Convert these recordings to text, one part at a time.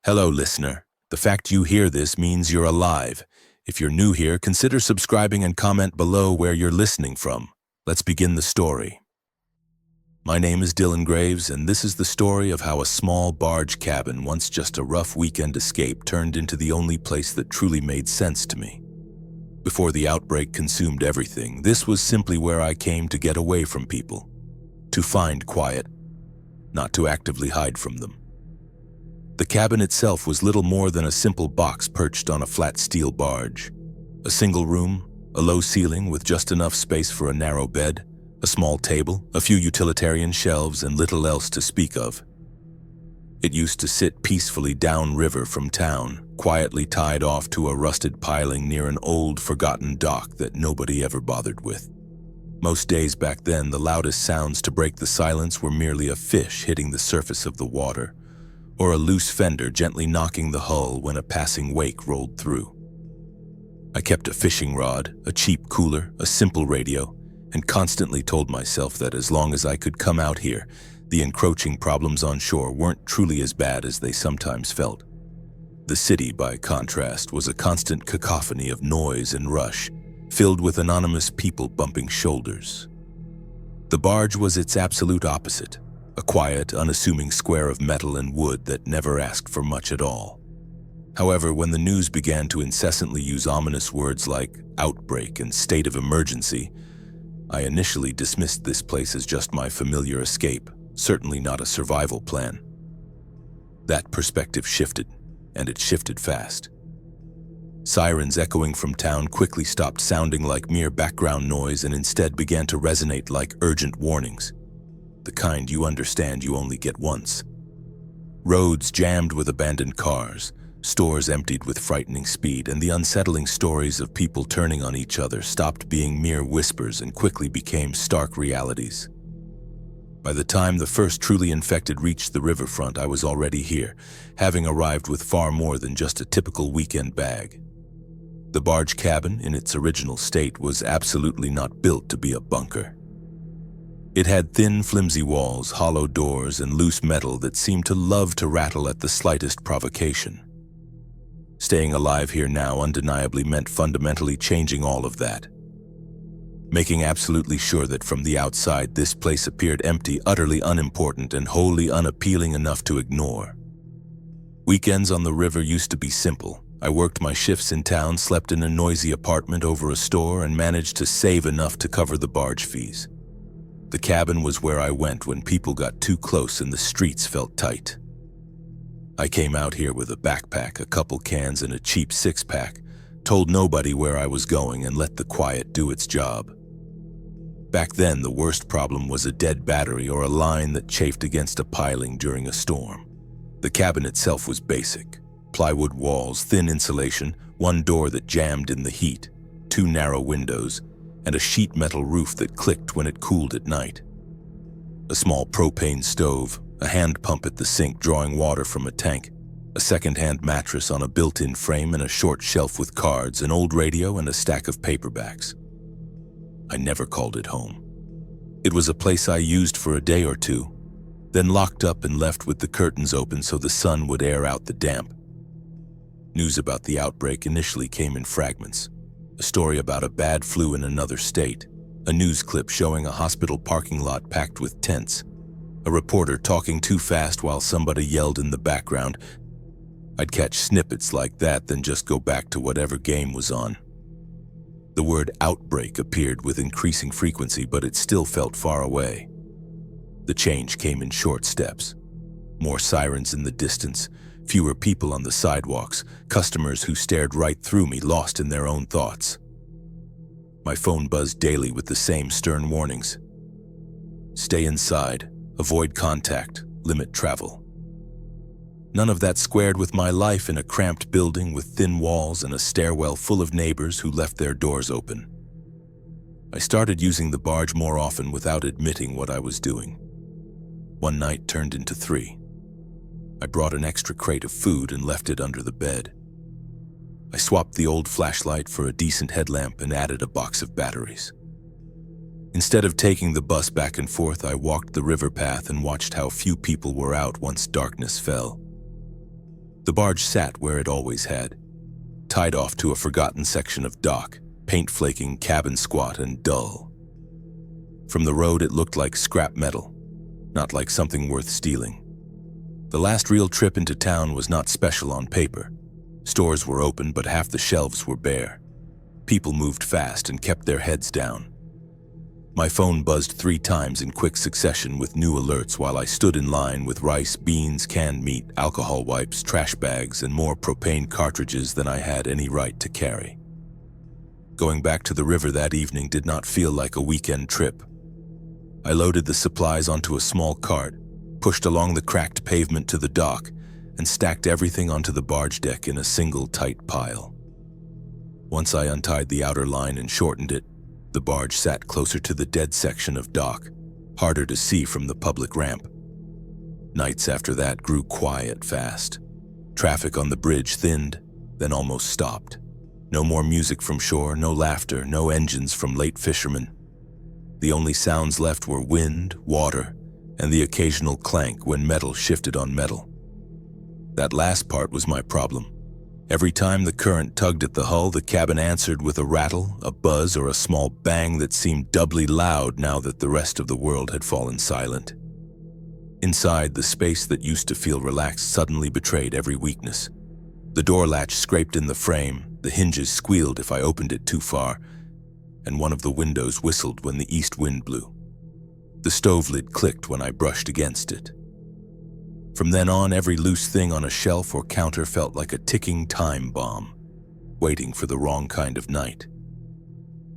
Hello, listener. The fact you hear this means you're alive. If you're new here, consider subscribing and comment below where you're listening from. Let's begin the story. My name is Dylan Graves, and this is the story of how a small barge cabin, once just a rough weekend escape, turned into the only place that truly made sense to me. Before the outbreak consumed everything, this was simply where I came to get away from people, to find quiet, not to actively hide from them. The cabin itself was little more than a simple box perched on a flat steel barge. A single room, a low ceiling with just enough space for a narrow bed, a small table, a few utilitarian shelves, and little else to speak of. It used to sit peacefully downriver from town, quietly tied off to a rusted piling near an old, forgotten dock that nobody ever bothered with. Most days back then, the loudest sounds to break the silence were merely a fish hitting the surface of the water, or a loose fender gently knocking the hull when a passing wake rolled through. I kept a fishing rod, a cheap cooler, a simple radio, and constantly told myself that as long as I could come out here, the encroaching problems on shore weren't truly as bad as they sometimes felt. The city, by contrast, was a constant cacophony of noise and rush, filled with anonymous people bumping shoulders. The barge was its absolute opposite. A quiet, unassuming square of metal and wood that never asked for much at all. However, when the news began to incessantly use ominous words like outbreak and state of emergency, I initially dismissed this place as just my familiar escape, certainly not a survival plan. That perspective shifted, and it shifted fast. Sirens echoing from town quickly stopped sounding like mere background noise and instead began to resonate like urgent warnings. The kind you understand you only get once. Roads jammed with abandoned cars, stores emptied with frightening speed, and the unsettling stories of people turning on each other stopped being mere whispers and quickly became stark realities. By the time the first truly infected reached the riverfront, I was already here, having arrived with far more than just a typical weekend bag. The barge cabin, in its original state, was absolutely not built to be a bunker. It had thin, flimsy walls, hollow doors, and loose metal that seemed to love to rattle at the slightest provocation. Staying alive here now undeniably meant fundamentally changing all of that. Making absolutely sure that from the outside this place appeared empty, utterly unimportant, and wholly unappealing enough to ignore. Weekends on the river used to be simple. I worked my shifts in town, slept in a noisy apartment over a store, and managed to save enough to cover the barge fees. The cabin was where I went when people got too close and the streets felt tight. I came out here with a backpack, a couple cans, and a cheap six-pack, told nobody where I was going, and let the quiet do its job. Back then, the worst problem was a dead battery or a line that chafed against a piling during a storm. The cabin itself was basic. Plywood walls, thin insulation, one door that jammed in the heat, two narrow windows, and a sheet metal roof that clicked when it cooled at night. A small propane stove, a hand pump at the sink drawing water from a tank, a second-hand mattress on a built-in frame, and a short shelf with cards, an old radio, and a stack of paperbacks. I never called it home. It was a place I used for a day or two, then locked up and left with the curtains open so the sun would air out the damp. News about the outbreak initially came in fragments. A story about a bad flu in another state, a news clip showing a hospital parking lot packed with tents, a reporter talking too fast while somebody yelled in the background. I'd catch snippets like that, then just go back to whatever game was on. The word outbreak appeared with increasing frequency, but it still felt far away. The change came in short steps. More sirens in the distance, fewer people on the sidewalks, customers who stared right through me, lost in their own thoughts. My phone buzzed daily with the same stern warnings. Stay inside, avoid contact, limit travel. None of that squared with my life in a cramped building with thin walls and a stairwell full of neighbors who left their doors open. I started using the barge more often without admitting what I was doing. One night turned into 3. I brought an extra crate of food and left it under the bed. I swapped the old flashlight for a decent headlamp and added a box of batteries. Instead of taking the bus back and forth, I walked the river path and watched how few people were out once darkness fell. The barge sat where it always had, tied off to a forgotten section of dock, paint flaking, cabin squat, and dull. From the road it looked like scrap metal, not like something worth stealing. The last real trip into town was not special on paper. Stores were open, but half the shelves were bare. People moved fast and kept their heads down. My phone buzzed 3 times in quick succession with new alerts while I stood in line with rice, beans, canned meat, alcohol wipes, trash bags, and more propane cartridges than I had any right to carry. Going back to the river that evening did not feel like a weekend trip. I loaded the supplies onto a small cart, pushed along the cracked pavement to the dock, and stacked everything onto the barge deck in a single tight pile. Once I untied the outer line and shortened it, the barge sat closer to the dead section of dock, harder to see from the public ramp. Nights after that grew quiet fast. Traffic on the bridge thinned, then almost stopped. No more music from shore, no laughter, no engines from late fishermen. The only sounds left were wind, water, and the occasional clank when metal shifted on metal. That last part was my problem. Every time the current tugged at the hull, the cabin answered with a rattle, a buzz, or a small bang that seemed doubly loud now that the rest of the world had fallen silent. Inside, the space that used to feel relaxed suddenly betrayed every weakness. The door latch scraped in the frame, the hinges squealed if I opened it too far, and one of the windows whistled when the east wind blew. The stove lid clicked when I brushed against it. From then on, every loose thing on a shelf or counter felt like a ticking time bomb, waiting for the wrong kind of night.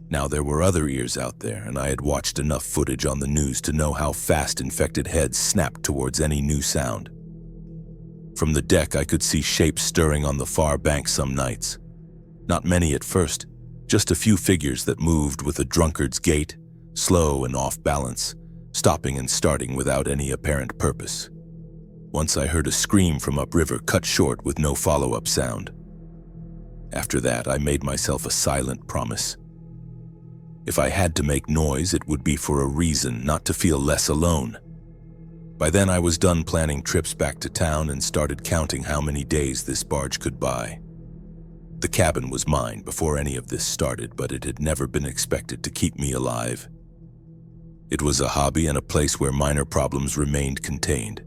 Now there were other ears out there, and I had watched enough footage on the news to know how fast infected heads snapped towards any new sound. From the deck, I could see shapes stirring on the far bank some nights. Not many at first, just a few figures that moved with a drunkard's gait, slow and off balance, stopping and starting without any apparent purpose. Once I heard a scream from upriver cut short with no follow-up sound. After that, I made myself a silent promise. If I had to make noise, it would be for a reason, not to feel less alone. By then, I was done planning trips back to town and started counting how many days this barge could buy. The cabin was mine before any of this started, but it had never been expected to keep me alive. It was a hobby and a place where minor problems remained contained.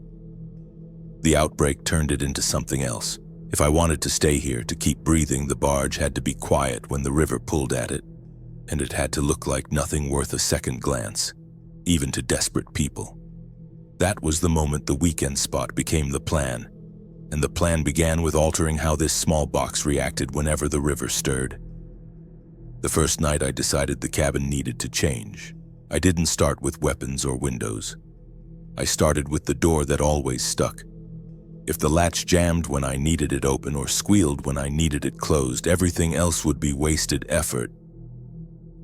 The outbreak turned it into something else. If I wanted to stay here to keep breathing, the barge had to be quiet when the river pulled at it, and it had to look like nothing worth a second glance, even to desperate people. That was the moment the weekend spot became the plan, and the plan began with altering how this small box reacted whenever the river stirred. The first night I decided the cabin needed to change. I didn't start with weapons or windows. I started with the door that always stuck. If the latch jammed when I needed it open or squealed when I needed it closed, everything else would be wasted effort.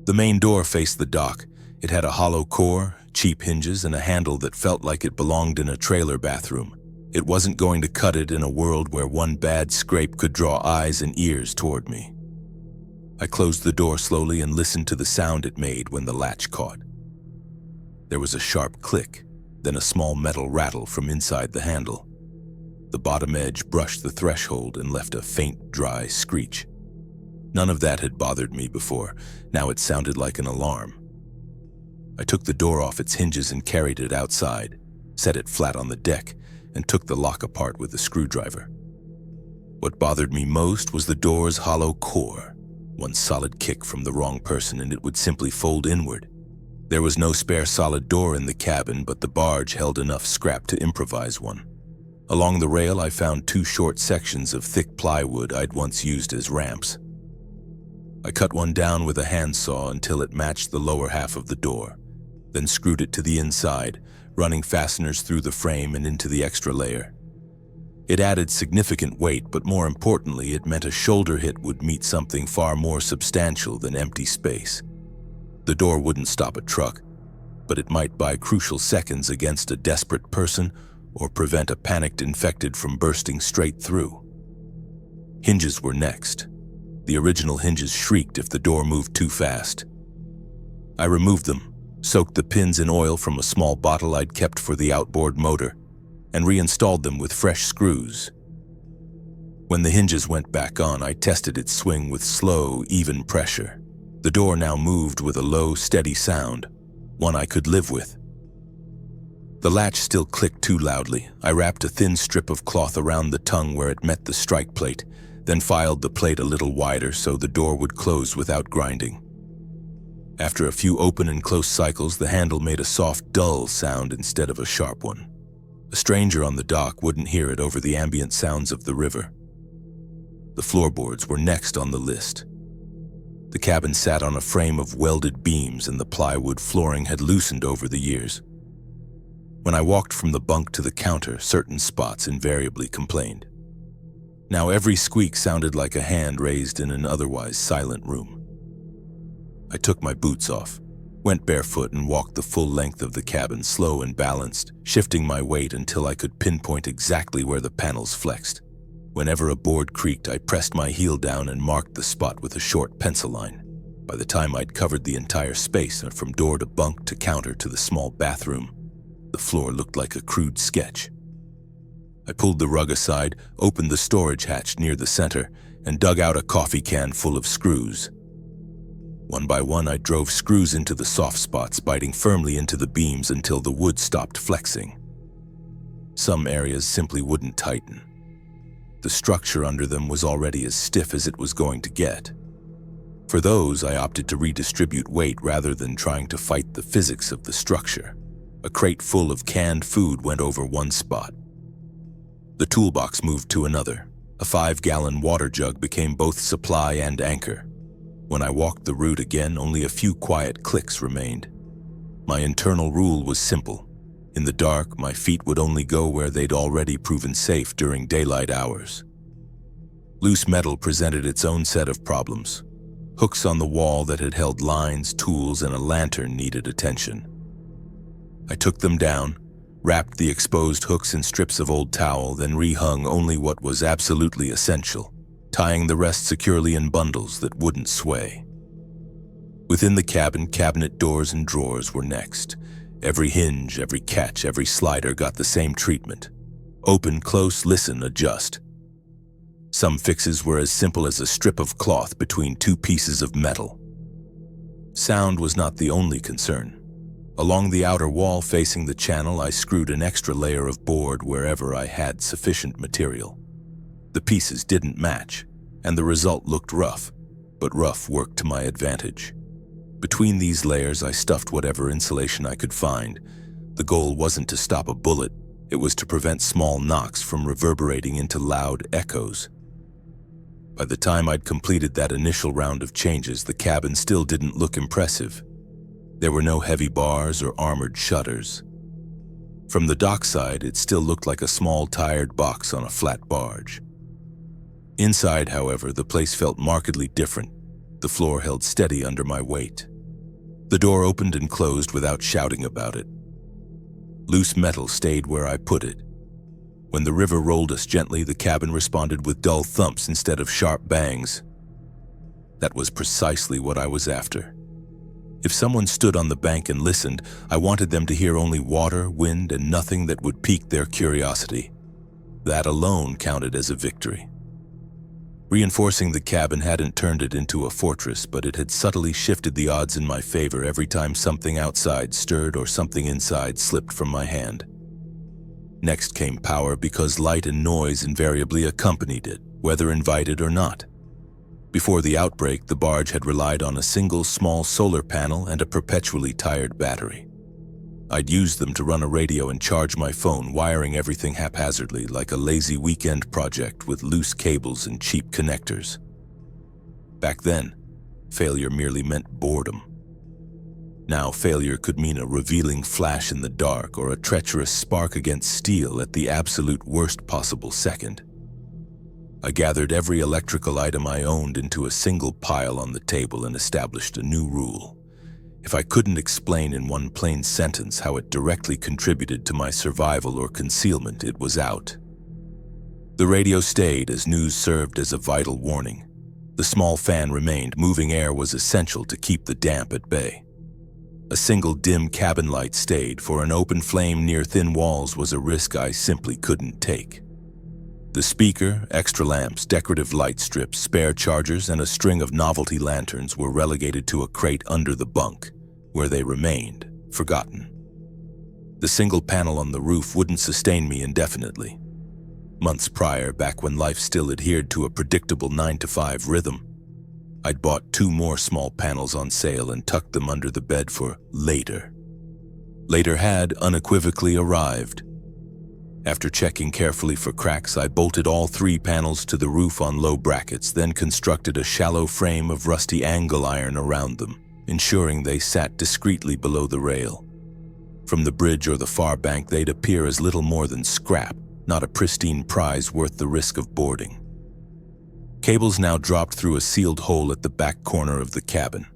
The main door faced the dock. It had a hollow core, cheap hinges, and a handle that felt like it belonged in a trailer bathroom. It wasn't going to cut it in a world where one bad scrape could draw eyes and ears toward me. I closed the door slowly and listened to the sound it made when the latch caught. There was a sharp click, then a small metal rattle from inside the handle. The bottom edge brushed the threshold and left a faint, dry screech. None of that had bothered me before. Now it sounded like an alarm. I took the door off its hinges and carried it outside, set it flat on the deck, and took the lock apart with a screwdriver. What bothered me most was the door's hollow core. One solid kick from the wrong person and it would simply fold inward. There was no spare solid door in the cabin, but the barge held enough scrap to improvise one. Along the rail, I found 2 short sections of thick plywood I'd once used as ramps. I cut one down with a handsaw until it matched the lower half of the door, then screwed it to the inside, running fasteners through the frame and into the extra layer. It added significant weight, but more importantly, it meant a shoulder hit would meet something far more substantial than empty space. The door wouldn't stop a truck, but it might buy crucial seconds against a desperate person or prevent a panicked infected from bursting straight through. Hinges were next. The original hinges shrieked if the door moved too fast. I removed them, soaked the pins in oil from a small bottle I'd kept for the outboard motor, and reinstalled them with fresh screws. When the hinges went back on, I tested its swing with slow, even pressure. The door now moved with a low, steady sound, one I could live with. The latch still clicked too loudly. I wrapped a thin strip of cloth around the tongue where it met the strike plate, then filed the plate a little wider so the door would close without grinding. After a few open and close cycles, the handle made a soft, dull sound instead of a sharp one. A stranger on the dock wouldn't hear it over the ambient sounds of the river. The floorboards were next on the list. The cabin sat on a frame of welded beams and the plywood flooring had loosened over the years. When I walked from the bunk to the counter, certain spots invariably complained. Now every squeak sounded like a hand raised in an otherwise silent room. I took my boots off, went barefoot and walked the full length of the cabin, slow and balanced, shifting my weight until I could pinpoint exactly where the panels flexed. Whenever a board creaked, I pressed my heel down and marked the spot with a short pencil line. By the time I'd covered the entire space, from door to bunk to counter to the small bathroom, the floor looked like a crude sketch. I pulled the rug aside, opened the storage hatch near the center, and dug out a coffee can full of screws. One by one, I drove screws into the soft spots, biting firmly into the beams until the wood stopped flexing. Some areas simply wouldn't tighten. The structure under them was already as stiff as it was going to get. For those, I opted to redistribute weight rather than trying to fight the physics of the structure. A crate full of canned food went over one spot. The toolbox moved to another. A 5-gallon water jug became both supply and anchor. When I walked the route again, only a few quiet clicks remained. My internal rule was simple. In the dark, my feet would only go where they'd already proven safe during daylight hours. Loose metal presented its own set of problems. Hooks on the wall that had held lines, tools, and a lantern needed attention. I took them down, wrapped the exposed hooks in strips of old towel, then rehung only what was absolutely essential, tying the rest securely in bundles that wouldn't sway. Within the cabin, cabinet doors and drawers were next. Every hinge, every catch, every slider got the same treatment. Open, close, listen, adjust. Some fixes were as simple as a strip of cloth between two pieces of metal. Sound was not the only concern. Along the outer wall facing the channel, I screwed an extra layer of board wherever I had sufficient material. The pieces didn't match, and the result looked rough, but rough worked to my advantage. Between these layers, I stuffed whatever insulation I could find. The goal wasn't to stop a bullet, it was to prevent small knocks from reverberating into loud echoes. By the time I'd completed that initial round of changes, the cabin still didn't look impressive. There were no heavy bars or armored shutters. From the dockside, it still looked like a small tired box on a flat barge. Inside, however, the place felt markedly different. The floor held steady under my weight. The door opened and closed without shouting about it. Loose metal stayed where I put it. When the river rolled us gently, the cabin responded with dull thumps instead of sharp bangs. That was precisely what I was after. If someone stood on the bank and listened, I wanted them to hear only water, wind, and nothing that would pique their curiosity. That alone counted as a victory. Reinforcing the cabin hadn't turned it into a fortress, but it had subtly shifted the odds in my favor every time something outside stirred or something inside slipped from my hand. Next came power, because light and noise invariably accompanied it, whether invited or not. Before the outbreak, the barge had relied on a single small solar panel and a perpetually tired battery. I'd used them to run a radio and charge my phone, wiring everything haphazardly like a lazy weekend project with loose cables and cheap connectors. Back then, failure merely meant boredom. Now failure could mean a revealing flash in the dark or a treacherous spark against steel at the absolute worst possible second. I gathered every electrical item I owned into a single pile on the table and established a new rule. If I couldn't explain in one plain sentence how it directly contributed to my survival or concealment, it was out. The radio stayed as news served as a vital warning. The small fan remained. Moving air was essential to keep the damp at bay. A single dim cabin light stayed, for an open flame near thin walls was a risk I simply couldn't take. The speaker, extra lamps, decorative light strips, spare chargers, and a string of novelty lanterns were relegated to a crate under the bunk, where they remained, forgotten. The single panel on the roof wouldn't sustain me indefinitely. Months prior, back when life still adhered to a predictable 9-to-5 rhythm, I'd bought 2 more small panels on sale and tucked them under the bed for later. Later had unequivocally arrived. After checking carefully for cracks, I bolted all 3 panels to the roof on low brackets, then constructed a shallow frame of rusty angle iron around them, ensuring they sat discreetly below the rail. From the bridge or the far bank, they'd appear as little more than scrap, not a pristine prize worth the risk of boarding. Cables now dropped through a sealed hole at the back corner of the cabin.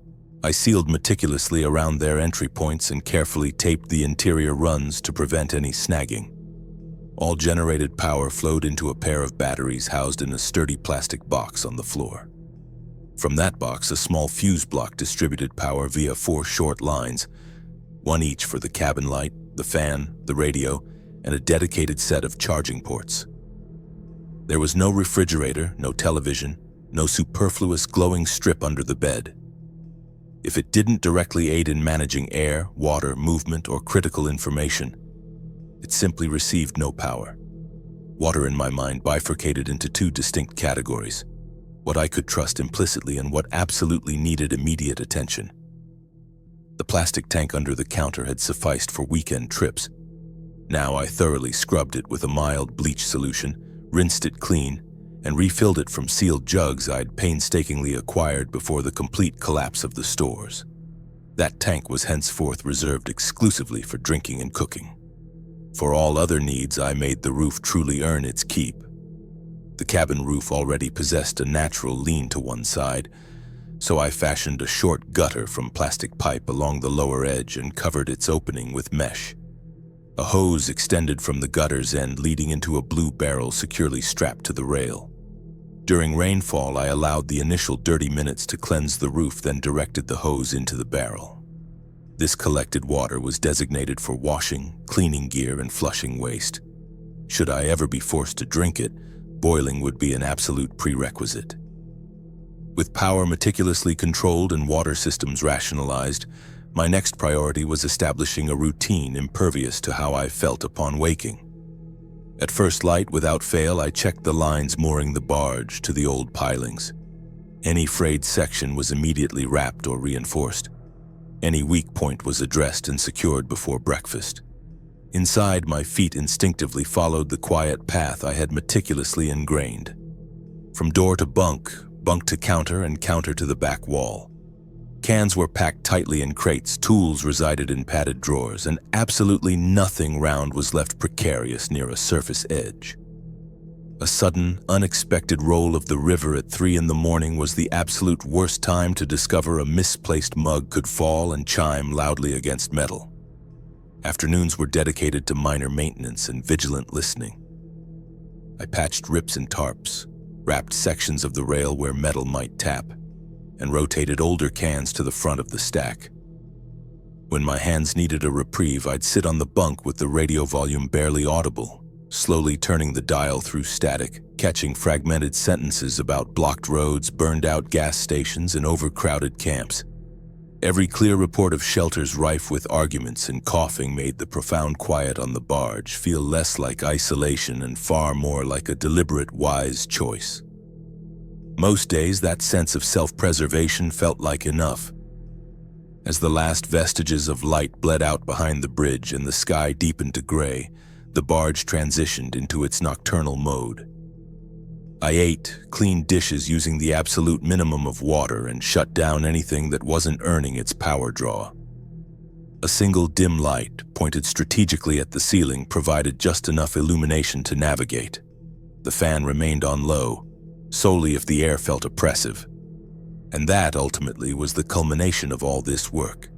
I sealed meticulously around their entry points and carefully taped the interior runs to prevent any snagging. All generated power flowed into a pair of batteries housed in a sturdy plastic box on the floor. From that box, a small fuse block distributed power via 4 short lines, one each for the cabin light, the fan, the radio, and a dedicated set of charging ports. There was no refrigerator, no television, no superfluous glowing strip under the bed. If it didn't directly aid in managing air, water, movement, or critical information, it simply received no power. Water in my mind bifurcated into 2 distinct categories: what I could trust implicitly and what absolutely needed immediate attention. The plastic tank under the counter had sufficed for weekend trips. Now I thoroughly scrubbed it with a mild bleach solution, rinsed it clean, and refilled it from sealed jugs I'd painstakingly acquired before the complete collapse of the stores. That tank was henceforth reserved exclusively for drinking and cooking. For all other needs, I made the roof truly earn its keep. The cabin roof already possessed a natural lean to one side, so I fashioned a short gutter from plastic pipe along the lower edge and covered its opening with mesh. A hose extended from the gutter's end, leading into a blue barrel securely strapped to the rail. During rainfall, I allowed the initial dirty minutes to cleanse the roof, then directed the hose into the barrel. This collected water was designated for washing, cleaning gear, and flushing waste. Should I ever be forced to drink it, boiling would be an absolute prerequisite. With power meticulously controlled and water systems rationalized, my next priority was establishing a routine impervious to how I felt upon waking. At first light, without fail, I checked the lines mooring the barge to the old pilings. Any frayed section was immediately wrapped or reinforced. Any weak point was addressed and secured before breakfast. Inside, my feet instinctively followed the quiet path I had meticulously ingrained. From door to bunk, bunk to counter, and counter to the back wall. Cans were packed tightly in crates, tools resided in padded drawers, and absolutely nothing round was left precarious near a surface edge. A sudden, unexpected roll of the river at 3 in the morning was the absolute worst time to discover a misplaced mug could fall and chime loudly against metal. Afternoons were dedicated to minor maintenance and vigilant listening. I patched rips and tarps, wrapped sections of the rail where metal might tap, and rotated older cans to the front of the stack. When my hands needed a reprieve, I'd sit on the bunk with the radio volume barely audible, slowly turning the dial through static, catching fragmented sentences about blocked roads, burned-out gas stations, and overcrowded camps. Every clear report of shelters rife with arguments and coughing made the profound quiet on the barge feel less like isolation and far more like a deliberate, wise choice. Most days, that sense of self-preservation felt like enough. As the last vestiges of light bled out behind the bridge and the sky deepened to gray, the barge transitioned into its nocturnal mode. I ate, cleaned dishes using the absolute minimum of water, and shut down anything that wasn't earning its power draw. A single dim light, pointed strategically at the ceiling, provided just enough illumination to navigate. The fan remained on low, solely if the air felt oppressive. And that, ultimately, was the culmination of all this work.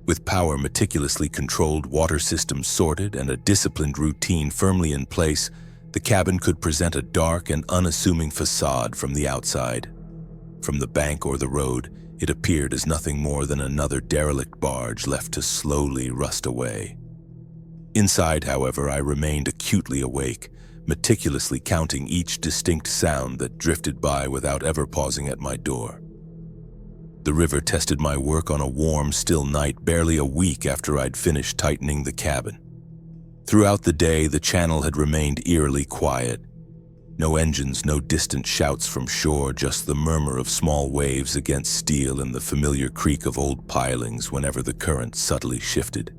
With power meticulously controlled, water systems sorted, and a disciplined routine firmly in place, the cabin could present a dark and unassuming facade from the outside. From the bank or the road, it appeared as nothing more than another derelict barge left to slowly rust away. Inside, however, I remained acutely awake, meticulously counting each distinct sound that drifted by without ever pausing at my door. The river tested my work on a warm, still night barely a week after I'd finished tightening the cabin. Throughout the day, the channel had remained eerily quiet. No engines, no distant shouts from shore, just the murmur of small waves against steel and the familiar creak of old pilings whenever the current subtly shifted.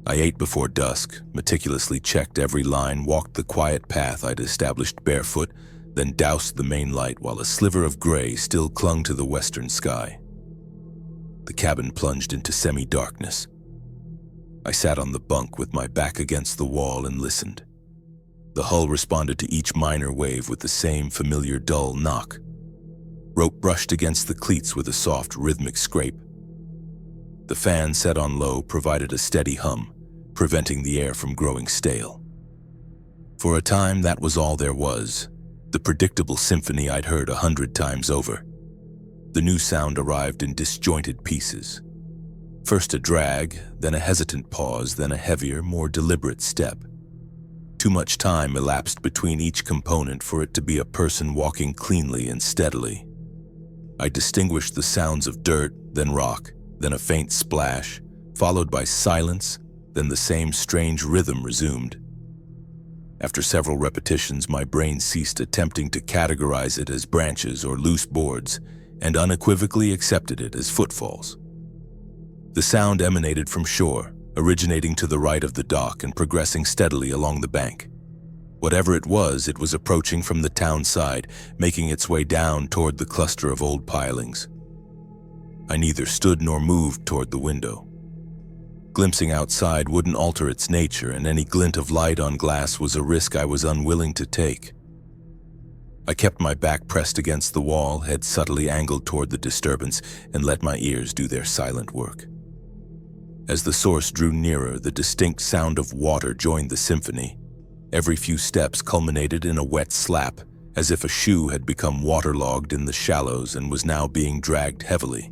I ate before dusk, meticulously checked every line, walked the quiet path I'd established barefoot, then doused the main light while a sliver of gray still clung to the western sky. The cabin plunged into semi-darkness. I sat on the bunk with my back against the wall and listened. The hull responded to each minor wave with the same familiar dull knock. Rope brushed against the cleats with a soft, rhythmic scrape. The fan set on low provided a steady hum, preventing the air from growing stale. For a time, that was all there was, the predictable symphony I'd heard 100 times over. The new sound arrived in disjointed pieces. First a drag, then a hesitant pause, then a heavier, more deliberate step. Too much time elapsed between each component for it to be a person walking cleanly and steadily. I distinguished the sounds of dirt, then rock, then a faint splash, followed by silence, then the same strange rhythm resumed. After several repetitions, my brain ceased attempting to categorize it as branches or loose boards and unequivocally accepted it as footfalls. The sound emanated from shore, originating to the right of the dock and progressing steadily along the bank. Whatever it was approaching from the town side, making its way down toward the cluster of old pilings. I neither stood nor moved toward the window. Glimpsing outside wouldn't alter its nature, and any glint of light on glass was a risk I was unwilling to take. I kept my back pressed against the wall, head subtly angled toward the disturbance, and let my ears do their silent work. As the source drew nearer, the distinct sound of water joined the symphony. Every few steps culminated in a wet slap, as if a shoe had become waterlogged in the shallows and was now being dragged heavily.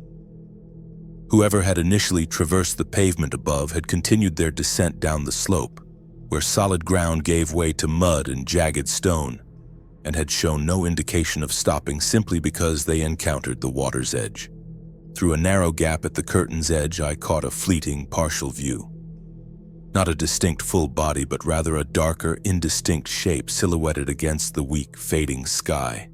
Whoever had initially traversed the pavement above had continued their descent down the slope, where solid ground gave way to mud and jagged stone, and had shown no indication of stopping simply because they encountered the water's edge. Through a narrow gap at the curtain's edge, I caught a fleeting, partial view. Not a distinct full body, but rather a darker, indistinct shape silhouetted against the weak, fading sky.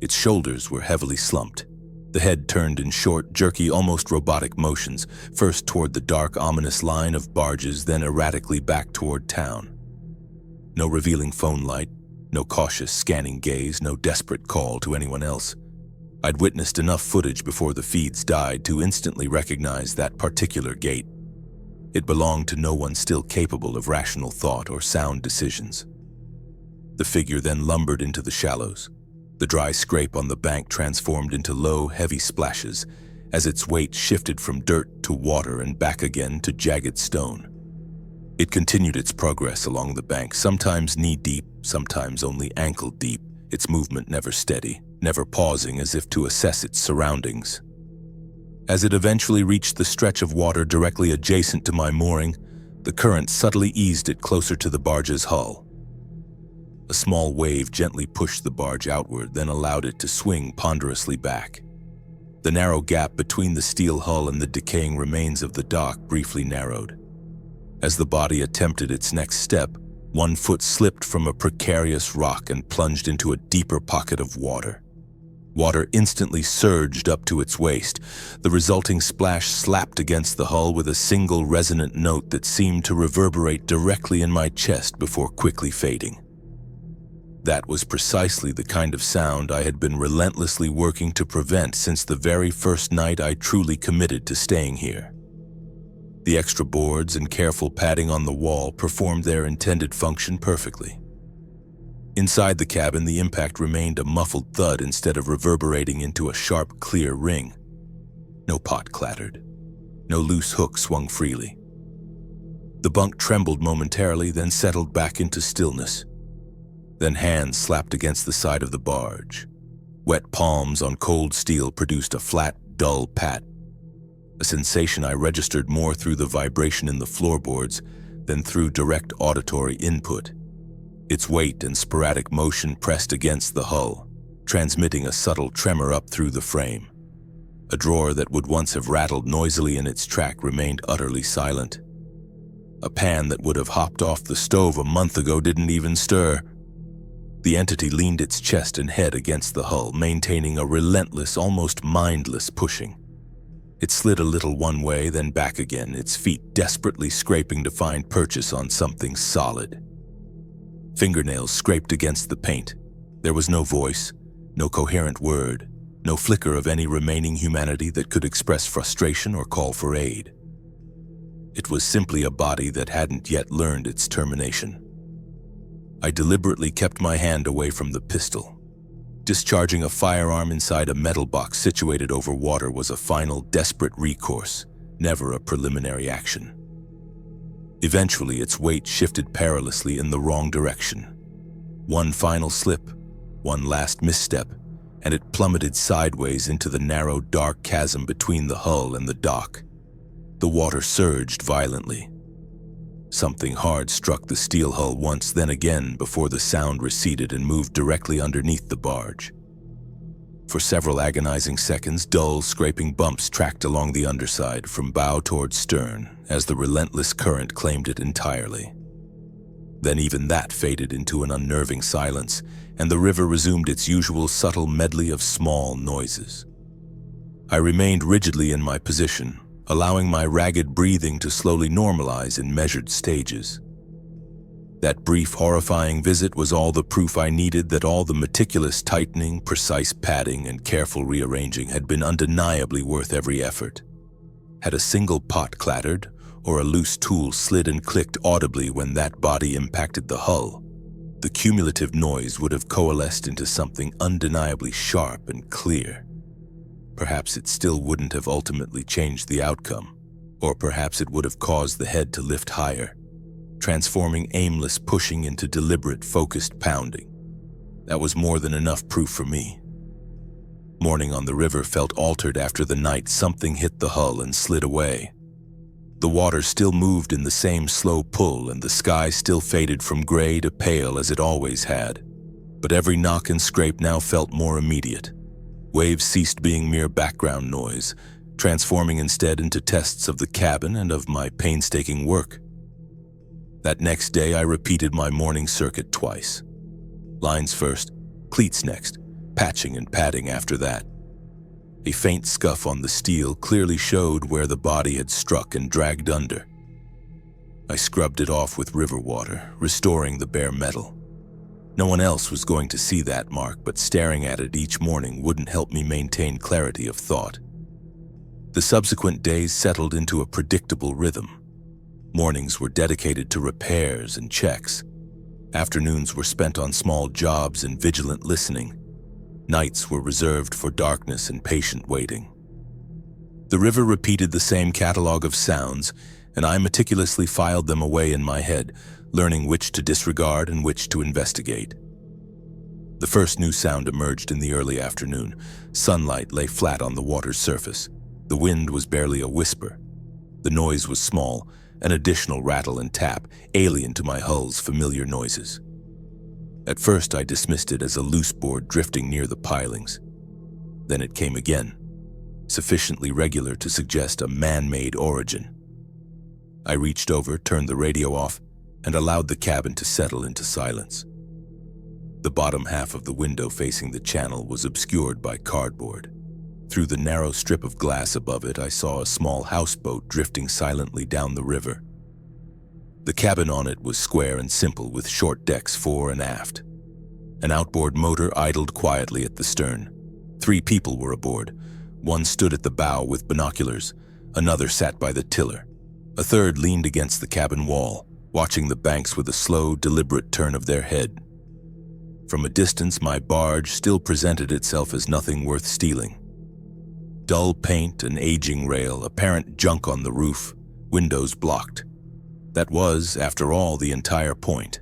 Its shoulders were heavily slumped. The head turned in short, jerky, almost robotic motions, first toward the dark, ominous line of barges, then erratically back toward town. No revealing phone light, no cautious, scanning gaze, no desperate call to anyone else. I'd witnessed enough footage before the feeds died to instantly recognize that particular gait. It belonged to no one still capable of rational thought or sound decisions. The figure then lumbered into the shallows. The dry scrape on the bank transformed into low, heavy splashes as its weight shifted from dirt to water and back again to jagged stone. It continued its progress along the bank, sometimes knee-deep, sometimes only ankle-deep, its movement never steady, never pausing as if to assess its surroundings. As it eventually reached the stretch of water directly adjacent to my mooring, the current subtly eased it closer to the barge's hull. A small wave gently pushed the barge outward, then allowed it to swing ponderously back. The narrow gap between the steel hull and the decaying remains of the dock briefly narrowed. As the body attempted its next step, one foot slipped from a precarious rock and plunged into a deeper pocket of water. Water instantly surged up to its waist. The resulting splash slapped against the hull with a single resonant note that seemed to reverberate directly in my chest before quickly fading. That was precisely the kind of sound I had been relentlessly working to prevent since the very first night I truly committed to staying here. The extra boards and careful padding on the wall performed their intended function perfectly. Inside the cabin, the impact remained a muffled thud instead of reverberating into a sharp, clear ring. No pot clattered. No loose hook swung freely. The bunk trembled momentarily, then settled back into stillness. Then hands slapped against the side of the barge. Wet palms on cold steel produced a flat, dull pat. A sensation I registered more through the vibration in the floorboards than through direct auditory input. Its weight and sporadic motion pressed against the hull, transmitting a subtle tremor up through the frame. A drawer that would once have rattled noisily in its track remained utterly silent. A pan that would have hopped off the stove a month ago didn't even stir. The entity leaned its chest and head against the hull, maintaining a relentless, almost mindless pushing. It slid a little one way, then back again, its feet desperately scraping to find purchase on something solid. Fingernails scraped against the paint. There was no voice, no coherent word, no flicker of any remaining humanity that could express frustration or call for aid. It was simply a body that hadn't yet learned its termination. I deliberately kept my hand away from the pistol. Discharging a firearm inside a metal box situated over water was a final, desperate recourse, never a preliminary action. Eventually, its weight shifted perilously in the wrong direction. One final slip, one last misstep, and it plummeted sideways into the narrow, dark chasm between the hull and the dock. The water surged violently. Something hard struck the steel hull once, then again, before the sound receded and moved directly underneath the barge. For several agonizing seconds, dull, scraping bumps tracked along the underside from bow toward stern as the relentless current claimed it entirely. Then even that faded into an unnerving silence, and the river resumed its usual subtle medley of small noises. I remained rigidly in my position, allowing my ragged breathing to slowly normalize in measured stages. That brief, horrifying visit was all the proof I needed that all the meticulous tightening, precise padding, and careful rearranging had been undeniably worth every effort. Had a single pot clattered, or a loose tool slid and clicked audibly when that body impacted the hull, the cumulative noise would have coalesced into something undeniably sharp and clear. Perhaps it still wouldn't have ultimately changed the outcome, or perhaps it would have caused the head to lift higher, transforming aimless pushing into deliberate, focused pounding. That was more than enough proof for me. Morning on the river felt altered after the night something hit the hull and slid away. The water still moved in the same slow pull, and the sky still faded from gray to pale as it always had. But every knock and scrape now felt more immediate. Waves ceased being mere background noise, transforming instead into tests of the cabin and of my painstaking work. That next day, I repeated my morning circuit twice. Lines first, cleats next, patching and padding after that. A faint scuff on the steel clearly showed where the body had struck and dragged under. I scrubbed it off with river water, restoring the bare metal. No one else was going to see that mark, but staring at it each morning wouldn't help me maintain clarity of thought. The subsequent days settled into a predictable rhythm. Mornings were dedicated to repairs and checks. Afternoons were spent on small jobs and vigilant listening. Nights were reserved for darkness and patient waiting. The river repeated the same catalog of sounds, and I meticulously filed them away in my head, learning which to disregard and which to investigate. The first new sound emerged in the early afternoon. Sunlight lay flat on the water's surface. The wind was barely a whisper. The noise was small, an additional rattle and tap, alien to my hull's familiar noises. At first, I dismissed it as a loose board drifting near the pilings. Then it came again, sufficiently regular to suggest a man-made origin. I reached over, turned the radio off, and allowed the cabin to settle into silence. The bottom half of the window facing the channel was obscured by cardboard. Through the narrow strip of glass above it, I saw a small houseboat drifting silently down the river. The cabin on it was square and simple, with short decks fore and aft. An outboard motor idled quietly at the stern. 3 people were aboard. One stood at the bow with binoculars. Another sat by the tiller. A third leaned against the cabin wall, watching the banks with a slow, deliberate turn of their head. From a distance, my barge still presented itself as nothing worth stealing. Dull paint, an aging rail, apparent junk on the roof, windows blocked. That was, after all, the entire point.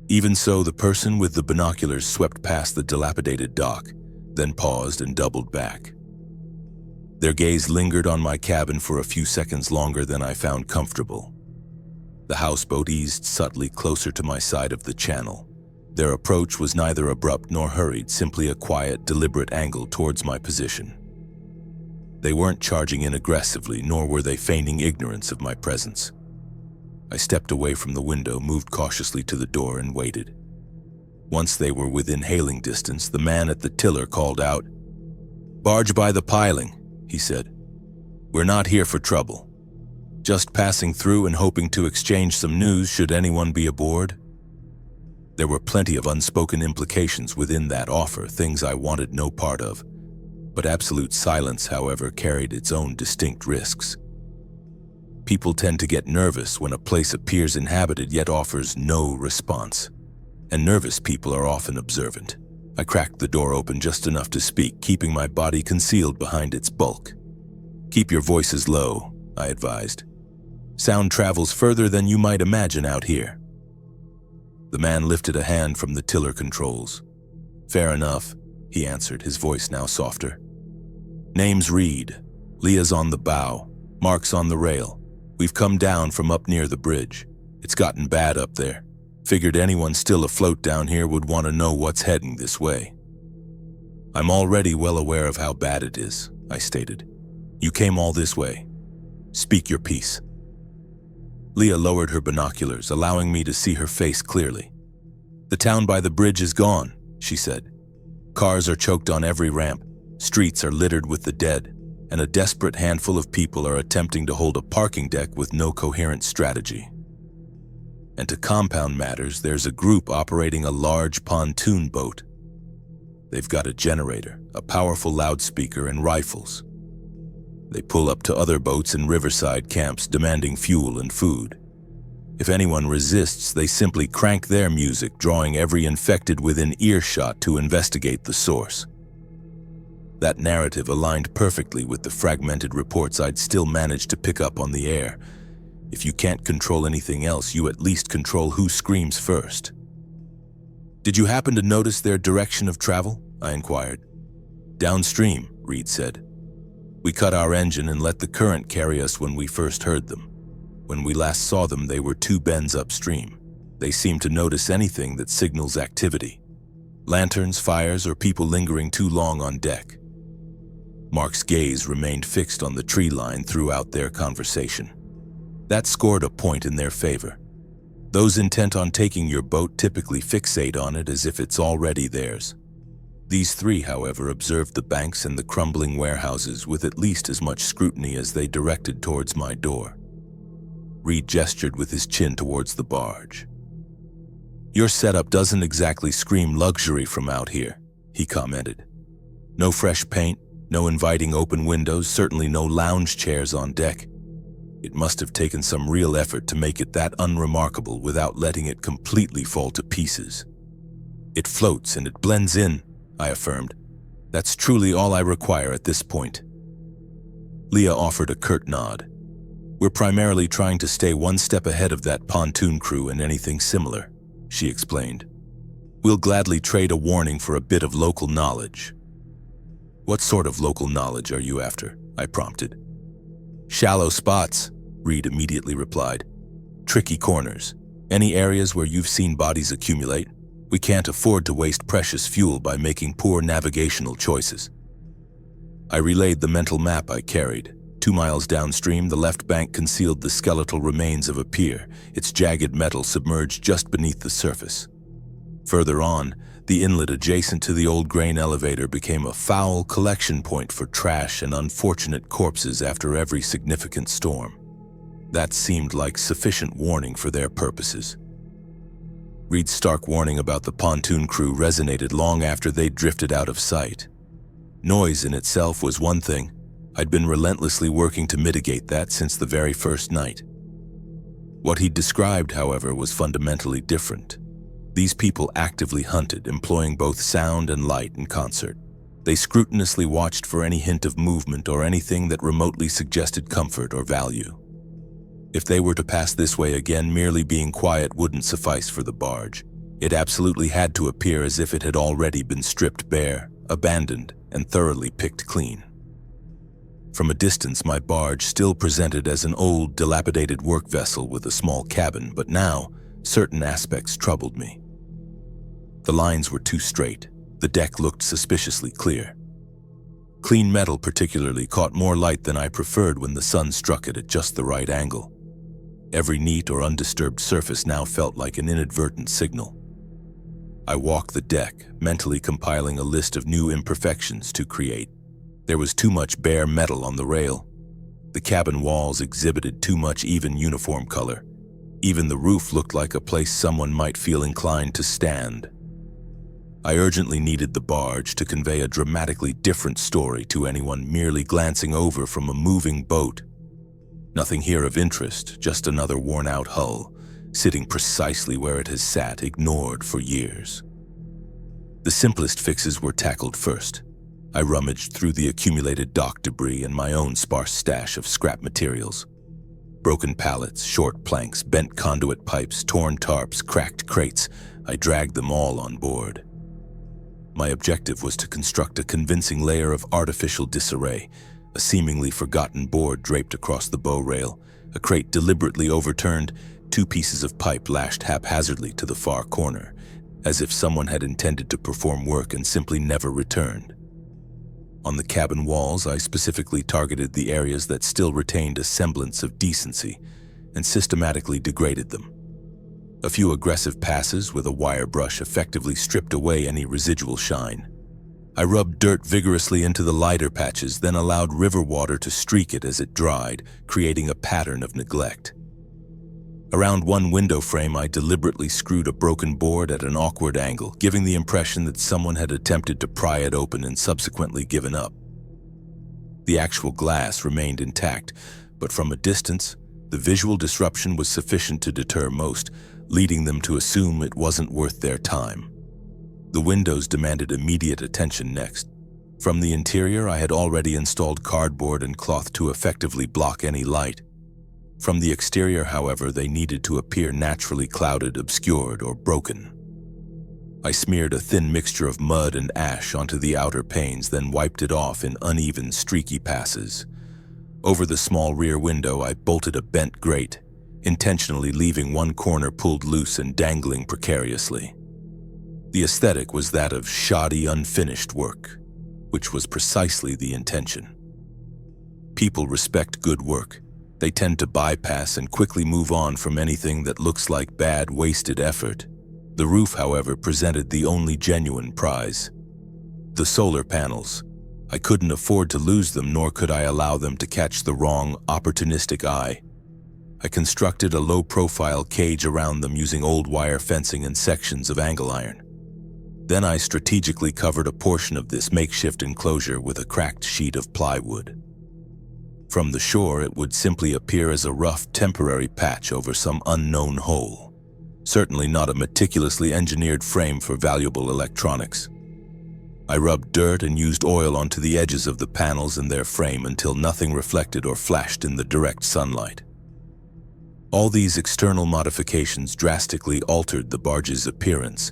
Even so, the person with the binoculars swept past the dilapidated dock, then paused and doubled back. Their gaze lingered on my cabin for a few seconds longer than I found comfortable. The houseboat eased subtly closer to my side of the channel. Their approach was neither abrupt nor hurried, simply a quiet, deliberate angle towards my position. They weren't charging in aggressively, nor were they feigning ignorance of my presence. I stepped away from the window, moved cautiously to the door, and waited. Once they were within hailing distance, the man at the tiller called out, "Barge by the piling," he said. "We're not here for trouble. Just passing through and hoping to exchange some news should anyone be aboard." There were plenty of unspoken implications within that offer, things I wanted no part of. But absolute silence, however, carried its own distinct risks. People tend to get nervous when a place appears inhabited yet offers no response. And nervous people are often observant. I cracked the door open just enough to speak, keeping my body concealed behind its bulk. "Keep your voices low," I advised. "Sound travels further than you might imagine out here." The man lifted a hand from the tiller controls. "Fair enough," he answered, his voice now softer. "Name's Reed. Leah's on the bow. Mark's on the rail. We've come down from up near the bridge. It's gotten bad up there. Figured anyone still afloat down here would want to know what's heading this way." "I'm already well aware of how bad it is," I stated. "You came all this way. Speak your piece." Leah lowered her binoculars, allowing me to see her face clearly. "The town by the bridge is gone," she said. "Cars are choked on every ramp, streets are littered with the dead, and a desperate handful of people are attempting to hold a parking deck with no coherent strategy. And to compound matters, there's a group operating a large pontoon boat. They've got a generator, a powerful loudspeaker, and rifles. They pull up to other boats in riverside camps demanding fuel and food. If anyone resists, they simply crank their music, drawing every infected within earshot to investigate the source. That narrative aligned perfectly with the fragmented reports I'd still managed to pick up on the air. If you can't control anything else, you at least control who screams first. "Did you happen to notice their direction of travel?" I inquired. "Downstream," Reed said. "We cut our engine and let the current carry us when we first heard them. When we last saw them, they were 2 bends upstream. They seem to notice anything that signals activity. Lanterns, fires, or people lingering too long on deck." Mark's gaze remained fixed on the tree line throughout their conversation. That scored a point in their favor. Those intent on taking your boat typically fixate on it as if it's already theirs. These 3, however, observed the banks and the crumbling warehouses with at least as much scrutiny as they directed towards my door. Reed gestured with his chin towards the barge. "Your setup doesn't exactly scream luxury from out here," he commented. "No fresh paint, no inviting open windows, certainly no lounge chairs on deck. It must have taken some real effort to make it that unremarkable without letting it completely fall to pieces." "It floats and it blends in," I affirmed. "That's truly all I require at this point." Leah offered a curt nod. "We're primarily trying to stay one step ahead of that pontoon crew and anything similar," she explained. "We'll gladly trade a warning for a bit of local knowledge." "What sort of local knowledge are you after?" I prompted. "Shallow spots," Reed immediately replied. "Tricky corners. Any areas where you've seen bodies accumulate. We can't afford to waste precious fuel by making poor navigational choices." I relayed the mental map I carried. 2 miles downstream, the left bank concealed the skeletal remains of a pier, its jagged metal submerged just beneath the surface. Further on, the inlet adjacent to the old grain elevator became a foul collection point for trash and unfortunate corpses after every significant storm. That seemed like sufficient warning for their purposes. Reed's stark warning about the pontoon crew resonated long after they'd drifted out of sight. Noise in itself was one thing. I'd been relentlessly working to mitigate that since the very first night. What he'd described, however, was fundamentally different. These people actively hunted, employing both sound and light in concert. They scrupulously watched for any hint of movement or anything that remotely suggested comfort or value. If they were to pass this way again, merely being quiet wouldn't suffice for the barge. It absolutely had to appear as if it had already been stripped bare, abandoned, and thoroughly picked clean. From a distance, my barge still presented as an old, dilapidated work vessel with a small cabin, but now certain aspects troubled me. The lines were too straight. The deck looked suspiciously clear. Clean metal particularly caught more light than I preferred when the sun struck it at just the right angle. Every neat or undisturbed surface now felt like an inadvertent signal. I walked the deck, mentally compiling a list of new imperfections to create. There was too much bare metal on the rail. The cabin walls exhibited too much even uniform color. Even the roof looked like a place someone might feel inclined to stand. I urgently needed the barge to convey a dramatically different story to anyone merely glancing over from a moving boat. Nothing here of interest, just another worn-out hull, sitting precisely where it has sat, ignored for years. The simplest fixes were tackled first. I rummaged through the accumulated dock debris and my own sparse stash of scrap materials. Broken pallets, short planks, bent conduit pipes, torn tarps, cracked crates, I dragged them all on board. My objective was to construct a convincing layer of artificial disarray, a seemingly forgotten board draped across the bow rail, a crate deliberately overturned, 2 pieces of pipe lashed haphazardly to the far corner, as if someone had intended to perform work and simply never returned. On the cabin walls, I specifically targeted the areas that still retained a semblance of decency and systematically degraded them. A few aggressive passes with a wire brush effectively stripped away any residual shine. I rubbed dirt vigorously into the lighter patches, then allowed river water to streak it as it dried, creating a pattern of neglect. Around one window frame, I deliberately screwed a broken board at an awkward angle, giving the impression that someone had attempted to pry it open and subsequently given up. The actual glass remained intact, but from a distance, the visual disruption was sufficient to deter most, leading them to assume it wasn't worth their time. The windows demanded immediate attention next. From the interior, I had already installed cardboard and cloth to effectively block any light. From the exterior, however, they needed to appear naturally clouded, obscured, or broken. I smeared a thin mixture of mud and ash onto the outer panes, then wiped it off in uneven, streaky passes. Over the small rear window, I bolted a bent grate, intentionally leaving one corner pulled loose and dangling precariously. The aesthetic was that of shoddy, unfinished work, which was precisely the intention. People respect good work. They tend to bypass and quickly move on from anything that looks like bad, wasted effort. The roof, however, presented the only genuine prize. The solar panels. I couldn't afford to lose them, nor could I allow them to catch the wrong, opportunistic eye. I constructed a low-profile cage around them using old wire fencing and sections of angle iron. Then I strategically covered a portion of this makeshift enclosure with a cracked sheet of plywood. From the shore, it would simply appear as a rough, temporary patch over some unknown hole. Certainly not a meticulously engineered frame for valuable electronics. I rubbed dirt and used oil onto the edges of the panels and their frame until nothing reflected or flashed in the direct sunlight. All these external modifications drastically altered the barge's appearance,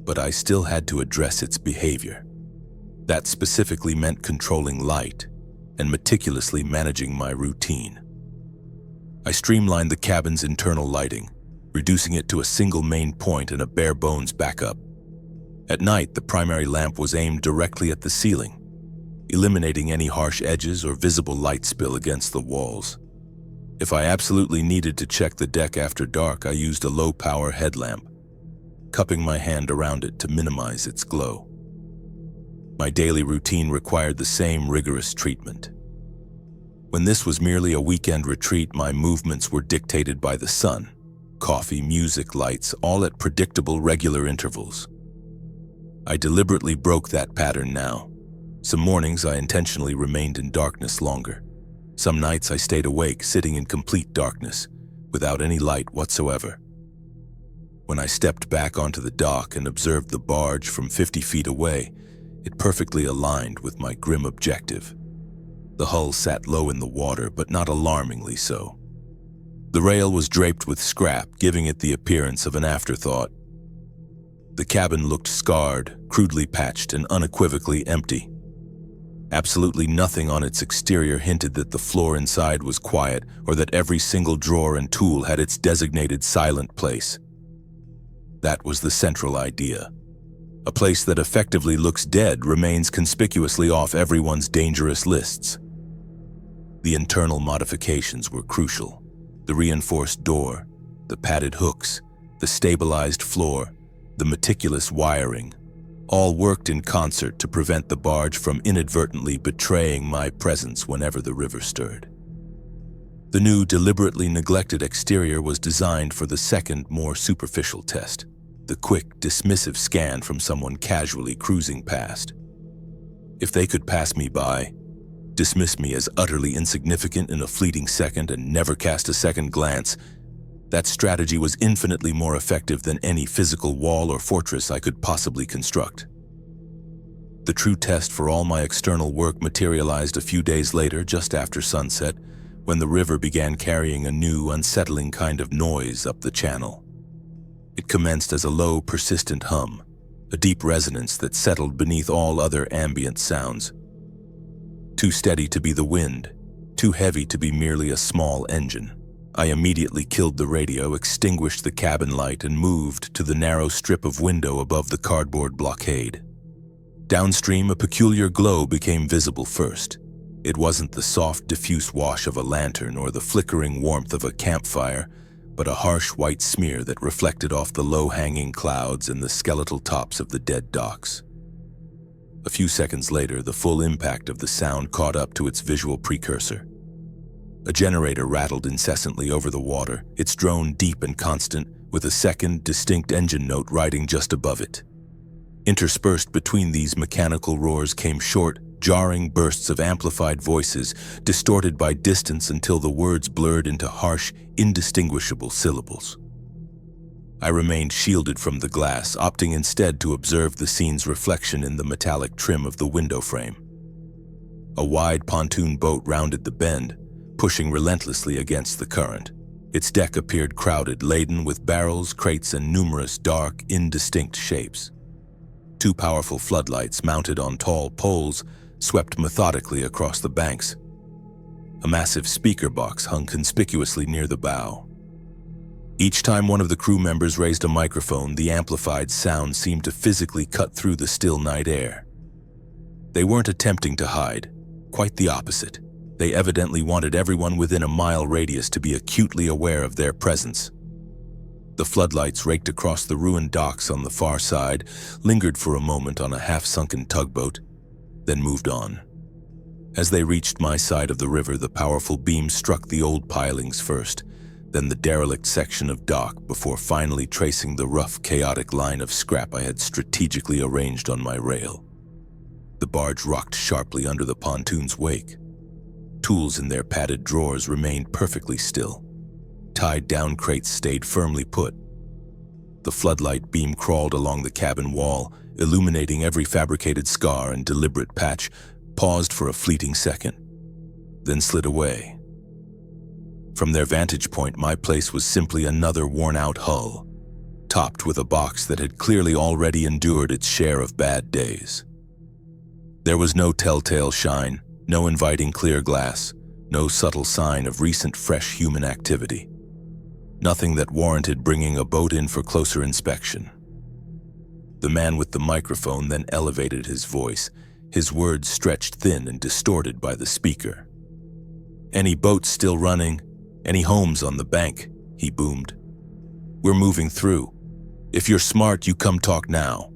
but I still had to address its behavior. That specifically meant controlling light and meticulously managing my routine. I streamlined the cabin's internal lighting, reducing it to a single main point and a bare-bones backup. At night, the primary lamp was aimed directly at the ceiling, eliminating any harsh edges or visible light spill against the walls. If I absolutely needed to check the deck after dark, I used a low-power headlamp, cupping my hand around it to minimize its glow. My daily routine required the same rigorous treatment. When this was merely a weekend retreat, my movements were dictated by the sun. Coffee, music, lights, all at predictable, regular intervals. I deliberately broke that pattern now. Some mornings I intentionally remained in darkness longer. Some nights I stayed awake, sitting in complete darkness, without any light whatsoever. When I stepped back onto the dock and observed the barge from 50 feet away, it perfectly aligned with my grim objective. The hull sat low in the water, but not alarmingly so. The rail was draped with scrap, giving it the appearance of an afterthought. The cabin looked scarred, crudely patched, and unequivocally empty. Absolutely nothing on its exterior hinted that the floor inside was quiet or that every single drawer and tool had its designated silent place. That was the central idea. A place that effectively looks dead remains conspicuously off everyone's dangerous lists. The internal modifications were crucial. The reinforced door, the padded hooks, the stabilized floor, the meticulous wiring, all worked in concert to prevent the barge from inadvertently betraying my presence whenever the river stirred. The new, deliberately neglected exterior was designed for the second, more superficial test, the quick, dismissive scan from someone casually cruising past. If they could pass me by, dismiss me as utterly insignificant in a fleeting second and never cast a second glance, that strategy was infinitely more effective than any physical wall or fortress I could possibly construct. The true test for all my external work materialized a few days later, just after sunset, when the river began carrying a new, unsettling kind of noise up the channel. It commenced as a low, persistent hum, a deep resonance that settled beneath all other ambient sounds. Too steady to be the wind, too heavy to be merely a small engine. I immediately killed the radio, extinguished the cabin light, and moved to the narrow strip of window above the cardboard blockade. Downstream, a peculiar glow became visible first. It wasn't the soft, diffuse wash of a lantern or the flickering warmth of a campfire, but a harsh white smear that reflected off the low-hanging clouds and the skeletal tops of the dead docks. A few seconds later, the full impact of the sound caught up to its visual precursor. A generator rattled incessantly over the water, its drone deep and constant, with a second, distinct engine note riding just above it. Interspersed between these mechanical roars came short, jarring bursts of amplified voices, distorted by distance until the words blurred into harsh, indistinguishable syllables. I remained shielded from the glass, opting instead to observe the scene's reflection in the metallic trim of the window frame. A wide pontoon boat rounded the bend, pushing relentlessly against the current. Its deck appeared crowded, laden with barrels, crates, and numerous dark, indistinct shapes. Two powerful floodlights mounted on tall poles swept methodically across the banks. A massive speaker box hung conspicuously near the bow. Each time one of the crew members raised a microphone, the amplified sound seemed to physically cut through the still night air. They weren't attempting to hide, quite the opposite. They evidently wanted everyone within a mile radius to be acutely aware of their presence. The floodlights raked across the ruined docks on the far side, lingered for a moment on a half-sunken tugboat, then moved on. As they reached my side of the river, the powerful beam struck the old pilings first, then the derelict section of dock before finally tracing the rough, chaotic line of scrap I had strategically arranged on my rail. The barge rocked sharply under the pontoon's wake. Tools in their padded drawers remained perfectly still. Tied-down crates stayed firmly put. The floodlight beam crawled along the cabin wall, illuminating every fabricated scar and deliberate patch, paused for a fleeting second, then slid away. From their vantage point, my place was simply another worn-out hull, topped with a box that had clearly already endured its share of bad days. There was no telltale shine, no inviting clear glass, no subtle sign of recent fresh human activity. Nothing that warranted bringing a boat in for closer inspection. The man with the microphone then elevated his voice, his words stretched thin and distorted by the speaker. "Any boats still running? Any homes on the bank?" he boomed. "We're moving through. If you're smart, you come talk now.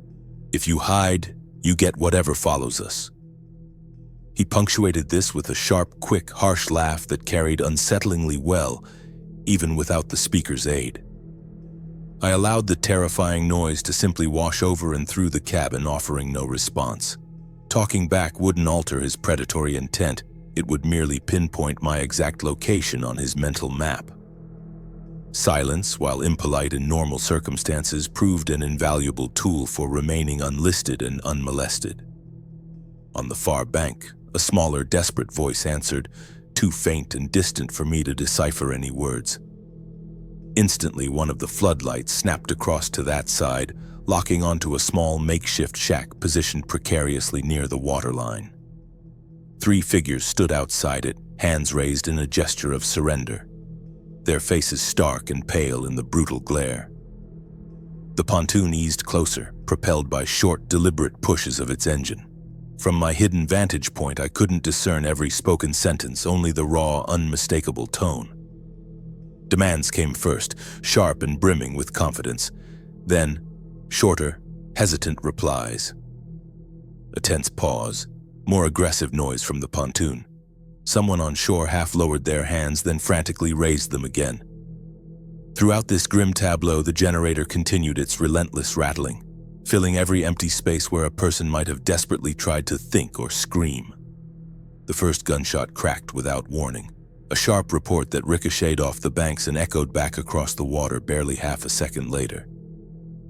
If you hide, you get whatever follows us." He punctuated this with a sharp, quick, harsh laugh that carried unsettlingly well, even without the speaker's aid. I allowed the terrifying noise to simply wash over and through the cabin, offering no response. Talking back wouldn't alter his predatory intent. It would merely pinpoint my exact location on his mental map. Silence, while impolite in normal circumstances, proved an invaluable tool for remaining unlisted and unmolested. On the far bank, a smaller, desperate voice answered, too faint and distant for me to decipher any words. Instantly, one of the floodlights snapped across to that side, locking onto a small makeshift shack positioned precariously near the waterline. 3 figures stood outside it, hands raised in a gesture of surrender, their faces stark and pale in the brutal glare. The pontoon eased closer, propelled by short, deliberate pushes of its engine. From my hidden vantage point, I couldn't discern every spoken sentence, only the raw, unmistakable tone. Demands came first, sharp and brimming with confidence. Then, shorter, hesitant replies. A tense pause, more aggressive noise from the pontoon. Someone on shore half lowered their hands, then frantically raised them again. Throughout this grim tableau, the generator continued its relentless rattling, filling every empty space where a person might have desperately tried to think or scream. The first gunshot cracked without warning, a sharp report that ricocheted off the banks and echoed back across the water barely half a second later.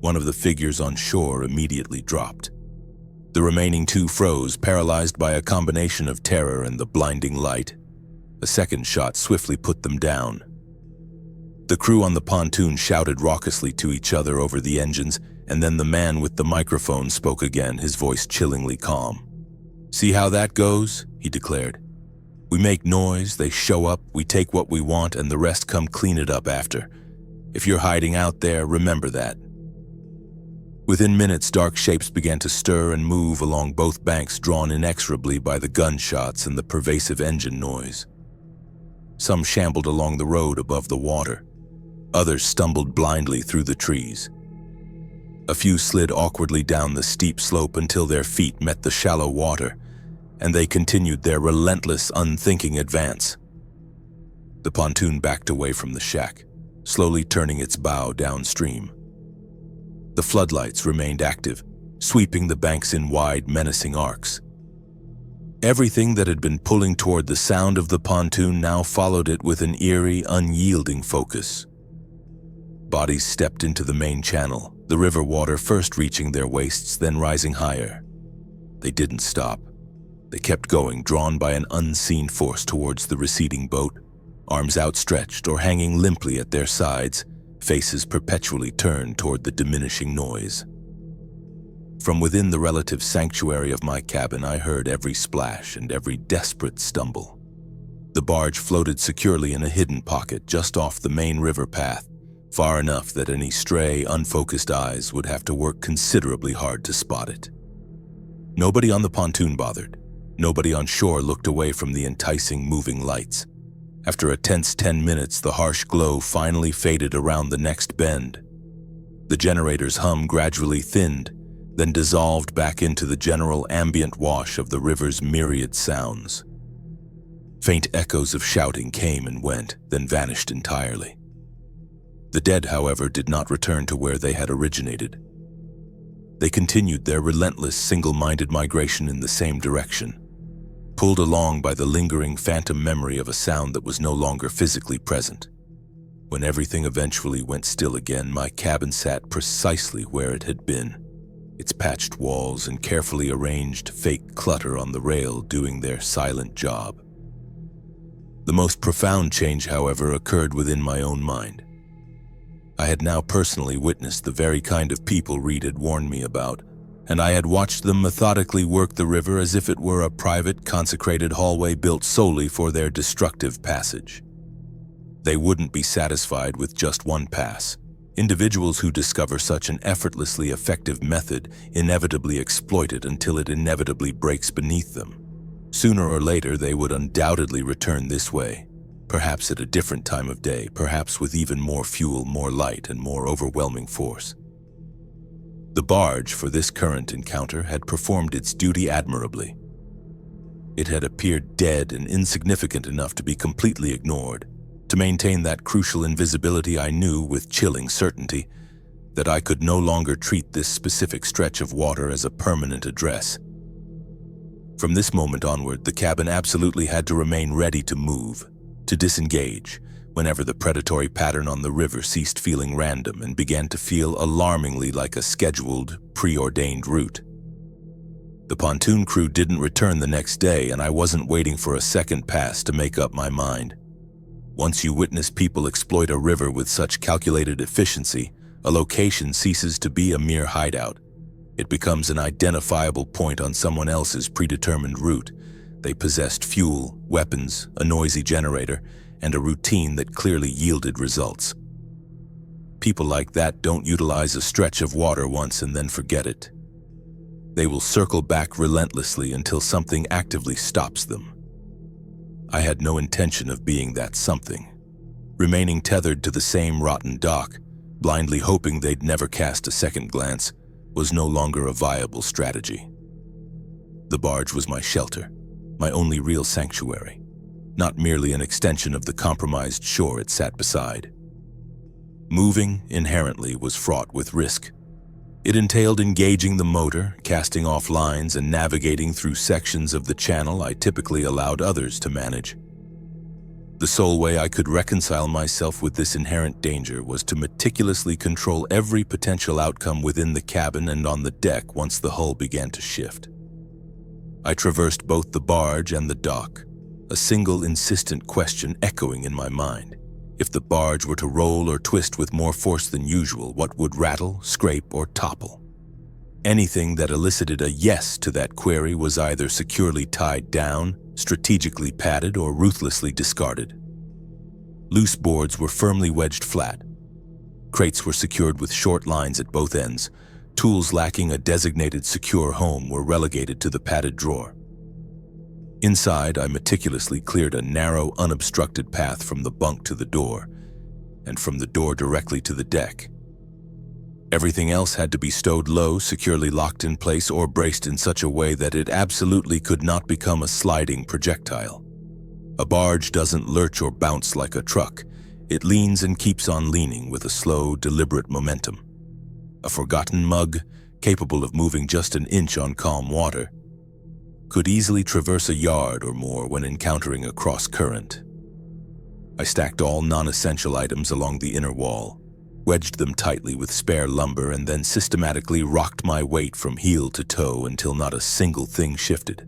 One of the figures on shore immediately dropped. The remaining 2 froze, paralyzed by a combination of terror and the blinding light. A second shot swiftly put them down. The crew on the pontoon shouted raucously to each other over the engines, and then the man with the microphone spoke again, his voice chillingly calm. "See how that goes?" he declared. "We make noise, they show up, we take what we want, and the rest come clean it up after. If you're hiding out there, remember that." Within minutes, dark shapes began to stir and move along both banks, drawn inexorably by the gunshots and the pervasive engine noise. Some shambled along the road above the water. Others stumbled blindly through the trees. A few slid awkwardly down the steep slope until their feet met the shallow water, and they continued their relentless, unthinking advance. The pontoon backed away from the shack, slowly turning its bow downstream. The floodlights remained active, sweeping the banks in wide, menacing arcs. Everything that had been pulling toward the sound of the pontoon now followed it with an eerie, unyielding focus. Bodies stepped into the main channel, the river water first reaching their waists, then rising higher. They didn't stop. They kept going, drawn by an unseen force towards the receding boat, arms outstretched or hanging limply at their sides, faces perpetually turned toward the diminishing noise. From within the relative sanctuary of my cabin, I heard every splash and every desperate stumble. The barge floated securely in a hidden pocket just off the main river path, far enough that any stray, unfocused eyes would have to work considerably hard to spot it. Nobody on the pontoon bothered. Nobody on shore looked away from the enticing, moving lights. After a tense 10 minutes, the harsh glow finally faded around the next bend. The generator's hum gradually thinned, then dissolved back into the general ambient wash of the river's myriad sounds. Faint echoes of shouting came and went, then vanished entirely. The dead, however, did not return to where they had originated. They continued their relentless, single-minded migration in the same direction, pulled along by the lingering phantom memory of a sound that was no longer physically present. When everything eventually went still again, my cabin sat precisely where it had been, its patched walls and carefully arranged fake clutter on the rail doing their silent job. The most profound change, however, occurred within my own mind. I had now personally witnessed the very kind of people Reed had warned me about, and I had watched them methodically work the river as if it were a private, consecrated hallway built solely for their destructive passage. They wouldn't be satisfied with just one pass. Individuals who discover such an effortlessly effective method inevitably exploit it until it inevitably breaks beneath them. Sooner or later, they would undoubtedly return this way. Perhaps at a different time of day, perhaps with even more fuel, more light, and more overwhelming force. The barge, for this current encounter, had performed its duty admirably. It had appeared dead and insignificant enough to be completely ignored. To maintain that crucial invisibility, I knew with chilling certainty that I could no longer treat this specific stretch of water as a permanent address. From this moment onward, the cabin absolutely had to remain ready to move, to disengage, whenever the predatory pattern on the river ceased feeling random and began to feel alarmingly like a scheduled, preordained route. The pontoon crew didn't return the next day, and I wasn't waiting for a second pass to make up my mind. Once you witness people exploit a river with such calculated efficiency, a location ceases to be a mere hideout. It becomes an identifiable point on someone else's predetermined route, They possessed fuel, weapons, a noisy generator, and a routine that clearly yielded results. People like that don't utilize a stretch of water once and then forget it. They will circle back relentlessly until something actively stops them. I had no intention of being that something. Remaining tethered to the same rotten dock, blindly hoping they'd never cast a second glance, was no longer a viable strategy. The barge was my shelter, my only real sanctuary, not merely an extension of the compromised shore it sat beside. Moving, inherently, was fraught with risk. It entailed engaging the motor, casting off lines, and navigating through sections of the channel I typically allowed others to manage. The sole way I could reconcile myself with this inherent danger was to meticulously control every potential outcome within the cabin and on the deck once the hull began to shift. I traversed both the barge and the dock, a single insistent question echoing in my mind. If the barge were to roll or twist with more force than usual, what would rattle, scrape, or topple? Anything that elicited a yes to that query was either securely tied down, strategically padded, or ruthlessly discarded. Loose boards were firmly wedged flat. Crates were secured with short lines at both ends. Tools lacking a designated secure home were relegated to the padded drawer. Inside, I meticulously cleared a narrow, unobstructed path from the bunk to the door, and from the door directly to the deck. Everything else had to be stowed low, securely locked in place, or braced in such a way that it absolutely could not become a sliding projectile. A barge doesn't lurch or bounce like a truck. It leans and keeps on leaning with a slow, deliberate momentum. A forgotten mug, capable of moving just an inch on calm water, could easily traverse a yard or more when encountering a cross-current. I stacked all non-essential items along the inner wall, wedged them tightly with spare lumber, and then systematically rocked my weight from heel to toe until not a single thing shifted.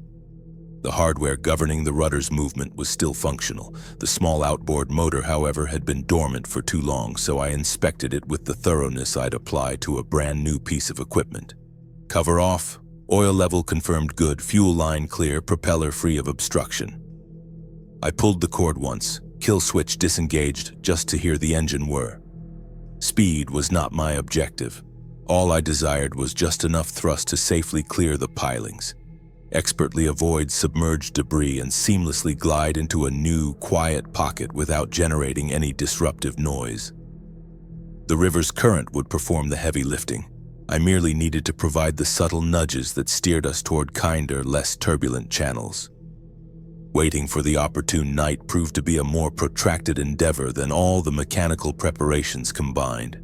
The hardware governing the rudder's movement was still functional. The small outboard motor, however, had been dormant for too long, so I inspected it with the thoroughness I'd apply to a brand new piece of equipment. Cover off. Oil level confirmed good, fuel line clear, propeller free of obstruction. I pulled the cord once, kill switch disengaged, just to hear the engine whir. Speed was not my objective. All I desired was just enough thrust to safely clear the pilings, expertly avoid submerged debris, and seamlessly glide into a new, quiet pocket without generating any disruptive noise. The river's current would perform the heavy lifting. I merely needed to provide the subtle nudges that steered us toward kinder, less turbulent channels. Waiting for the opportune night proved to be a more protracted endeavor than all the mechanical preparations combined.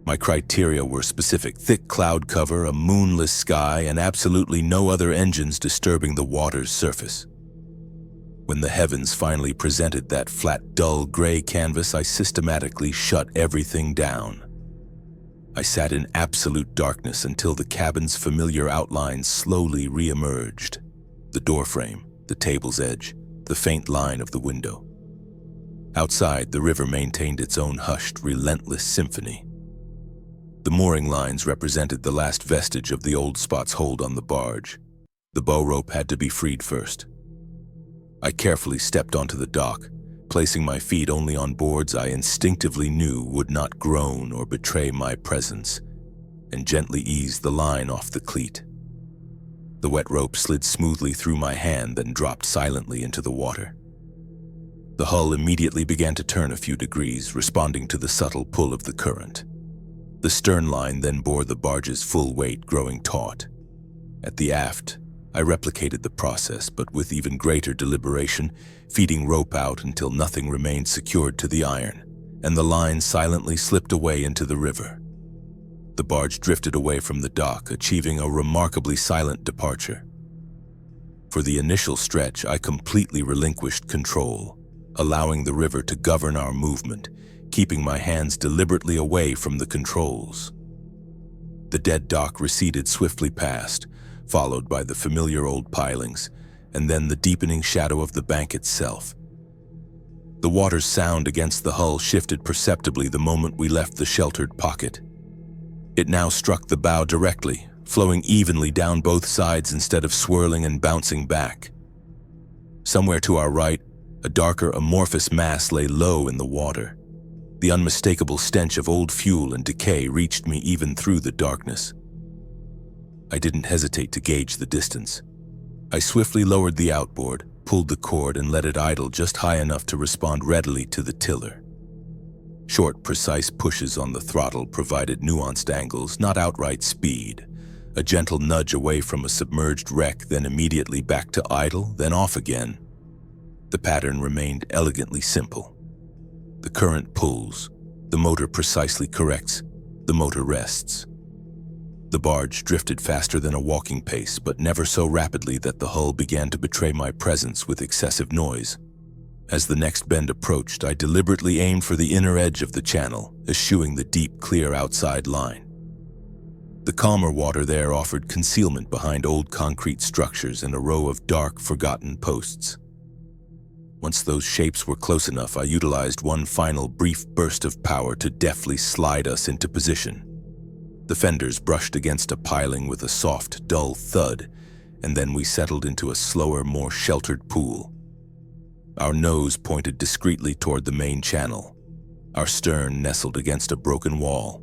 My criteria were specific: thick cloud cover, a moonless sky, and absolutely no other engines disturbing the water's surface. When the heavens finally presented that flat, dull gray canvas, I systematically shut everything down. I sat in absolute darkness until the cabin's familiar outlines slowly re-emerged. The doorframe, the table's edge, the faint line of the window. Outside, the river maintained its own hushed, relentless symphony. The mooring lines represented the last vestige of the old spot's hold on the barge. The bow rope had to be freed first. I carefully stepped onto the dock, placing my feet only on boards I instinctively knew would not groan or betray my presence, and gently eased the line off the cleat. The wet rope slid smoothly through my hand, then dropped silently into the water. The hull immediately began to turn a few degrees, responding to the subtle pull of the current. The stern line then bore the barge's full weight, growing taut. At the aft, I replicated the process, but with even greater deliberation, feeding rope out until nothing remained secured to the iron, and the line silently slipped away into the river. The barge drifted away from the dock, achieving a remarkably silent departure. For the initial stretch, I completely relinquished control, allowing the river to govern our movement, keeping my hands deliberately away from the controls. The dead dock receded swiftly past, followed by the familiar old pilings, and then the deepening shadow of the bank itself. The water's sound against the hull shifted perceptibly the moment we left the sheltered pocket. It now struck the bow directly, flowing evenly down both sides instead of swirling and bouncing back. Somewhere to our right, a darker, amorphous mass lay low in the water. The unmistakable stench of old fuel and decay reached me even through the darkness. I didn't hesitate to gauge the distance. I swiftly lowered the outboard, pulled the cord, and let it idle just high enough to respond readily to the tiller. Short, precise pushes on the throttle provided nuanced angles, not outright speed. A gentle nudge away from a submerged wreck, then immediately back to idle, then off again. The pattern remained elegantly simple. The current pulls, the motor precisely corrects, the motor rests. The barge drifted faster than a walking pace, but never so rapidly that the hull began to betray my presence with excessive noise. As the next bend approached, I deliberately aimed for the inner edge of the channel, eschewing the deep, clear outside line. The calmer water there offered concealment behind old concrete structures and a row of dark, forgotten posts. Once those shapes were close enough, I utilized one final brief burst of power to deftly slide us into position. The fenders brushed against a piling with a soft, dull thud, and then we settled into a slower, more sheltered pool. Our nose pointed discreetly toward the main channel. Our stern nestled against a broken wall.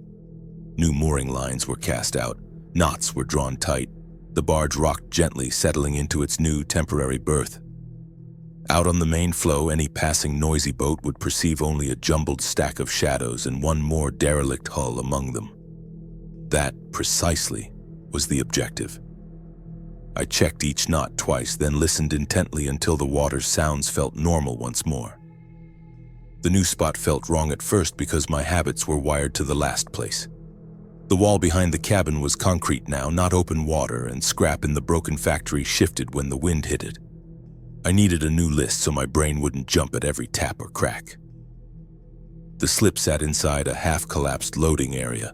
New mooring lines were cast out. Knots were drawn tight. The barge rocked gently, settling into its new temporary berth. Out on the main flow, any passing noisy boat would perceive only a jumbled stack of shadows and one more derelict hull among them. That, precisely, was the objective. I checked each knot twice, then listened intently until the water's sounds felt normal once more. The new spot felt wrong at first because my habits were wired to the last place. The wall behind the cabin was concrete now, not open water, and scrap in the broken factory shifted when the wind hit it. I needed a new list so my brain wouldn't jump at every tap or crack. The slip sat inside a half-collapsed loading area.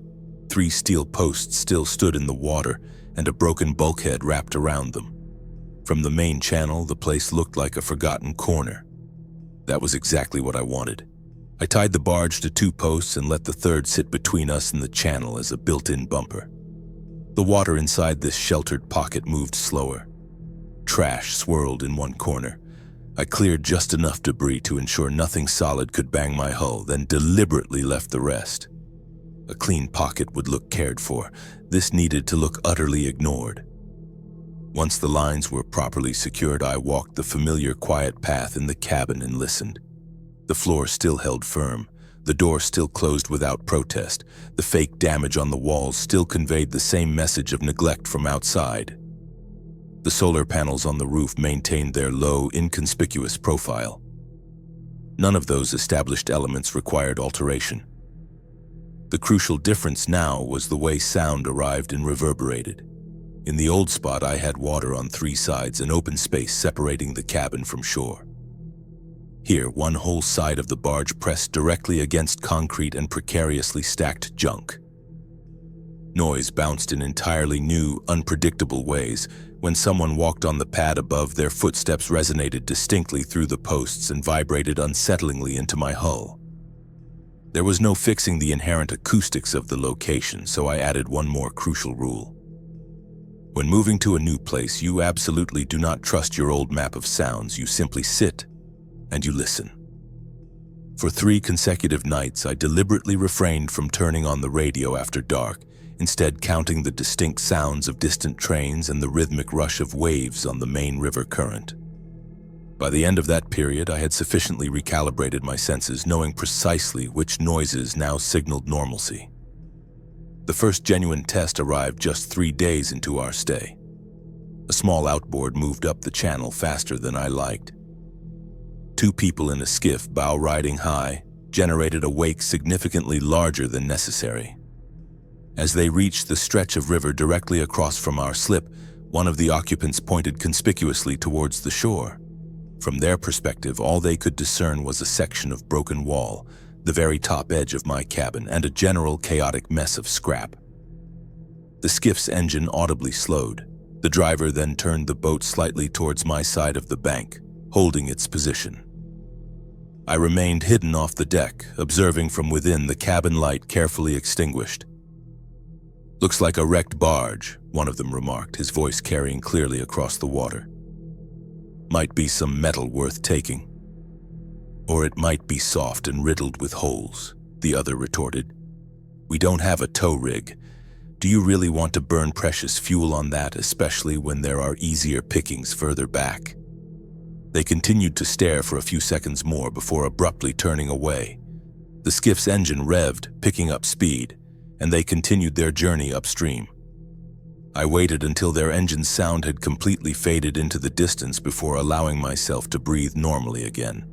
3 steel posts still stood in the water, and a broken bulkhead wrapped around them. From the main channel, the place looked like a forgotten corner. That was exactly what I wanted. I tied the barge to 2 posts and let the third sit between us and the channel as a built-in bumper. The water inside this sheltered pocket moved slower. Trash swirled in one corner. I cleared just enough debris to ensure nothing solid could bang my hull, then deliberately left the rest. A clean pocket would look cared for. This needed to look utterly ignored. Once the lines were properly secured, I walked the familiar quiet path in the cabin and listened. The floor still held firm. The door still closed without protest. The fake damage on the walls still conveyed the same message of neglect from outside. The solar panels on the roof maintained their low, inconspicuous profile. None of those established elements required alteration. The crucial difference now was the way sound arrived and reverberated. In the old spot, I had water on 3 sides, an open space separating the cabin from shore. Here, one whole side of the barge pressed directly against concrete and precariously stacked junk. Noise bounced in entirely new, unpredictable ways. When someone walked on the pad above, their footsteps resonated distinctly through the posts and vibrated unsettlingly into my hull. There was no fixing the inherent acoustics of the location, so I added one more crucial rule. When moving to a new place, you absolutely do not trust your old map of sounds. You simply sit and you listen. For 3 consecutive nights, I deliberately refrained from turning on the radio after dark, instead counting the distinct sounds of distant trains and the rhythmic rush of waves on the main river current. By the end of that period, I had sufficiently recalibrated my senses, knowing precisely which noises now signaled normalcy. The first genuine test arrived just 3 days into our stay. A small outboard moved up the channel faster than I liked. 2 people in a skiff, bow riding high, generated a wake significantly larger than necessary. As they reached the stretch of river directly across from our slip, one of the occupants pointed conspicuously towards the shore. From their perspective, all they could discern was a section of broken wall, the very top edge of my cabin, and a general chaotic mess of scrap. The skiff's engine audibly slowed. The driver then turned the boat slightly towards my side of the bank, holding its position. I remained hidden off the deck, observing from within, the cabin light carefully extinguished. "Looks like a wrecked barge," one of them remarked, his voice carrying clearly across the water. Might be some metal worth taking. Or it might be soft and riddled with holes, the other retorted. We don't have a tow rig. Do you really want to burn precious fuel on that, especially when there are easier pickings further back? They continued to stare for a few seconds more before abruptly turning away. The skiff's engine revved, picking up speed, and they continued their journey upstream. I waited until their engine's sound had completely faded into the distance before allowing myself to breathe normally again.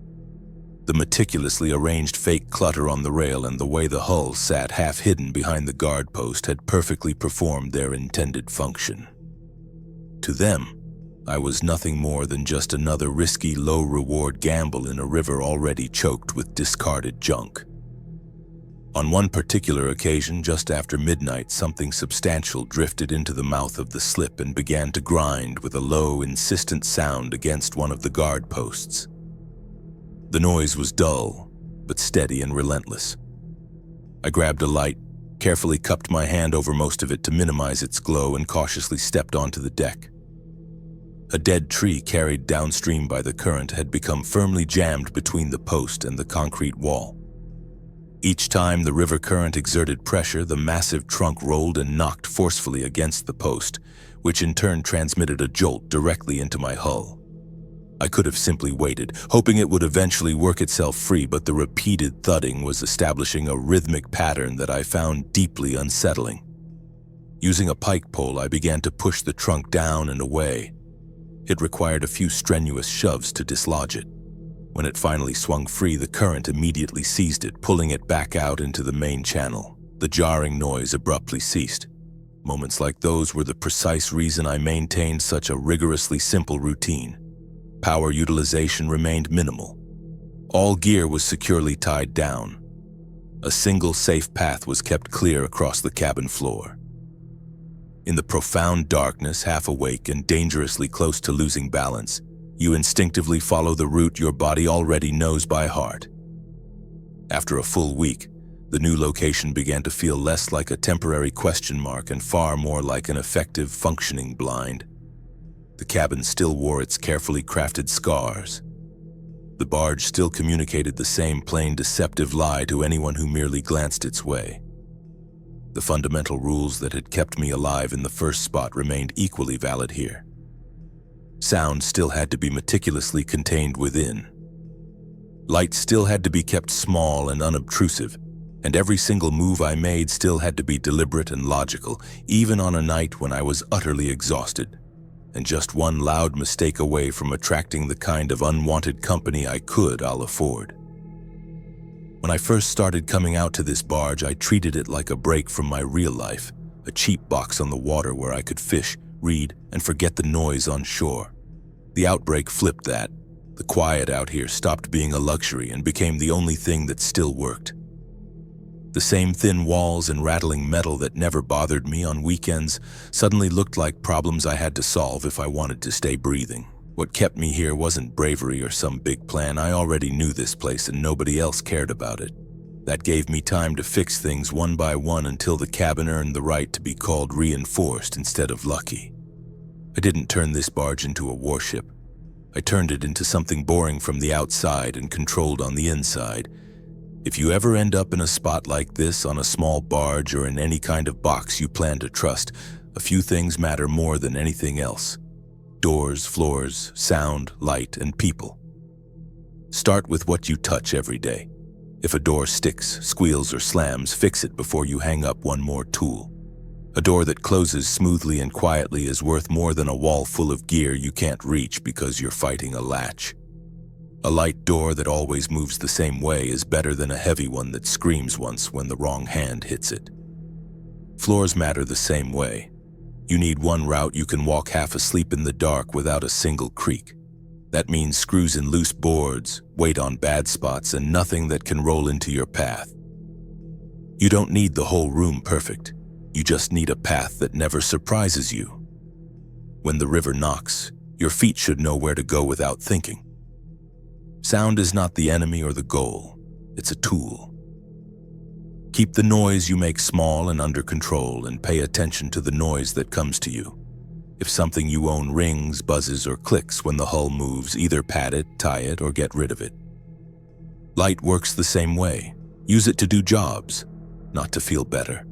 The meticulously arranged fake clutter on the rail and the way the hull sat half-hidden behind the guard post had perfectly performed their intended function. To them, I was nothing more than just another risky, low-reward gamble in a river already choked with discarded junk. On one particular occasion, just after midnight, something substantial drifted into the mouth of the slip and began to grind with a low, insistent sound against one of the guard posts. The noise was dull, but steady and relentless. I grabbed a light, carefully cupped my hand over most of it to minimize its glow, and cautiously stepped onto the deck. A dead tree carried downstream by the current had become firmly jammed between the post and the concrete wall. Each time the river current exerted pressure, the massive trunk rolled and knocked forcefully against the post, which in turn transmitted a jolt directly into my hull. I could have simply waited, hoping it would eventually work itself free, but the repeated thudding was establishing a rhythmic pattern that I found deeply unsettling. Using a pike pole, I began to push the trunk down and away. It required a few strenuous shoves to dislodge it. When it finally swung free, the current immediately seized it, pulling it back out into the main channel. The jarring noise abruptly ceased. Moments like those were the precise reason I maintained such a rigorously simple routine. Power utilization remained minimal. All gear was securely tied down. A single safe path was kept clear across the cabin floor. In the profound darkness, half awake and dangerously close to losing balance, you instinctively follow the route your body already knows by heart. After a full week, the new location began to feel less like a temporary question mark and far more like an effective, functioning blind. The cabin still wore its carefully crafted scars. The barge still communicated the same plain, deceptive lie to anyone who merely glanced its way. The fundamental rules that had kept me alive in the first spot remained equally valid here. Sound still had to be meticulously contained within. Light still had to be kept small and unobtrusive, and every single move I made still had to be deliberate and logical, even on a night when I was utterly exhausted, and just one loud mistake away from attracting the kind of unwanted company I'll afford. When I first started coming out to this barge, I treated it like a break from my real life, a cheap box on the water where I could fish, read, and forget the noise on shore. The Outbreak flipped that. The quiet out here stopped being a luxury and became the only thing that still worked. The same thin walls and rattling metal that never bothered me on weekends suddenly looked like problems I had to solve if I wanted to stay breathing. What kept me here wasn't bravery or some big plan. I already knew this place and nobody else cared about it. That gave me time to fix things one by one until the cabin earned the right to be called reinforced instead of lucky. I didn't turn this barge into a warship. I turned it into something boring from the outside and controlled on the inside. If you ever end up in a spot like this on a small barge or in any kind of box you plan to trust, a few things matter more than anything else. Doors, floors, sound, light, and people. Start with what you touch every day. If a door sticks, squeals, or slams, fix it before you hang up one more tool. A door that closes smoothly and quietly is worth more than a wall full of gear you can't reach because you're fighting a latch. A light door that always moves the same way is better than a heavy one that screams once when the wrong hand hits it. Floors matter the same way. You need one route you can walk half asleep in the dark without a single creak. That means screws in loose boards, weight on bad spots, and nothing that can roll into your path. You don't need the whole room perfect. You just need a path that never surprises you. When the river knocks, your feet should know where to go without thinking. Sound is not the enemy or the goal. It's a tool. Keep the noise you make small and under control, and pay attention to the noise that comes to you. If something you own rings, buzzes, or clicks when the hull moves, either pat it, tie it, or get rid of it. Light works the same way. Use it to do jobs, not to feel better.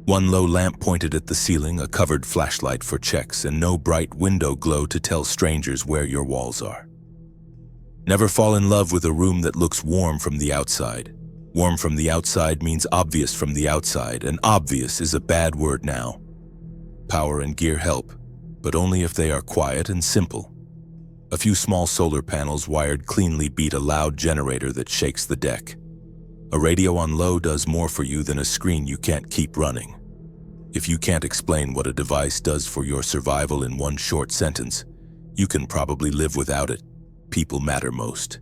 One low lamp pointed at the ceiling, a covered flashlight for checks, and no bright window glow to tell strangers where your walls are. Never fall in love with a room that looks warm from the outside. Warm from the outside means obvious from the outside, and obvious is a bad word now. Power and gear help, but only if they are quiet and simple. A few small solar panels wired cleanly beat a loud generator that shakes the deck. A radio on low does more for you than a screen you can't keep running. If you can't explain what a device does for your survival in one short sentence, you can probably live without it. People matter most.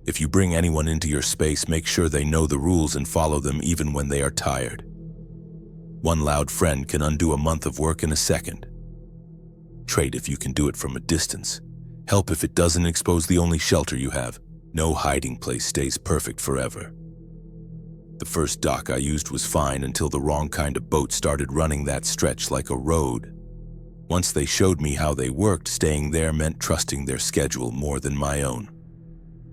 If you bring anyone into your space, make sure they know the rules and follow them even when they are tired. One loud friend can undo a month of work in a second. Trade if you can do it from a distance. Help if it doesn't expose the only shelter you have. No hiding place stays perfect forever. The first dock I used was fine until the wrong kind of boat started running that stretch like a road. Once they showed me how they worked, staying there meant trusting their schedule more than my own.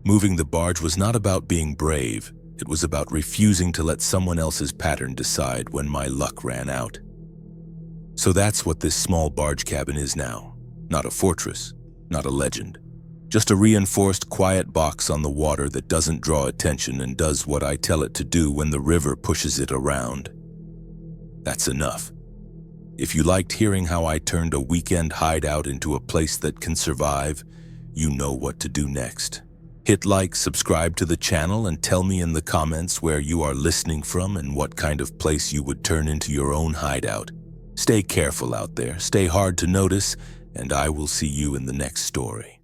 Moving the barge was not about being brave. It was about refusing to let someone else's pattern decide when my luck ran out. So that's what this small barge cabin is now. Not a fortress, not a legend. Just a reinforced, quiet box on the water that doesn't draw attention and does what I tell it to do when the river pushes it around. That's enough. If you liked hearing how I turned a weekend hideout into a place that can survive, you know what to do next. Hit like, subscribe to the channel, and tell me in the comments where you are listening from and what kind of place you would turn into your own hideout. Stay careful out there, stay hard to notice, and I will see you in the next story.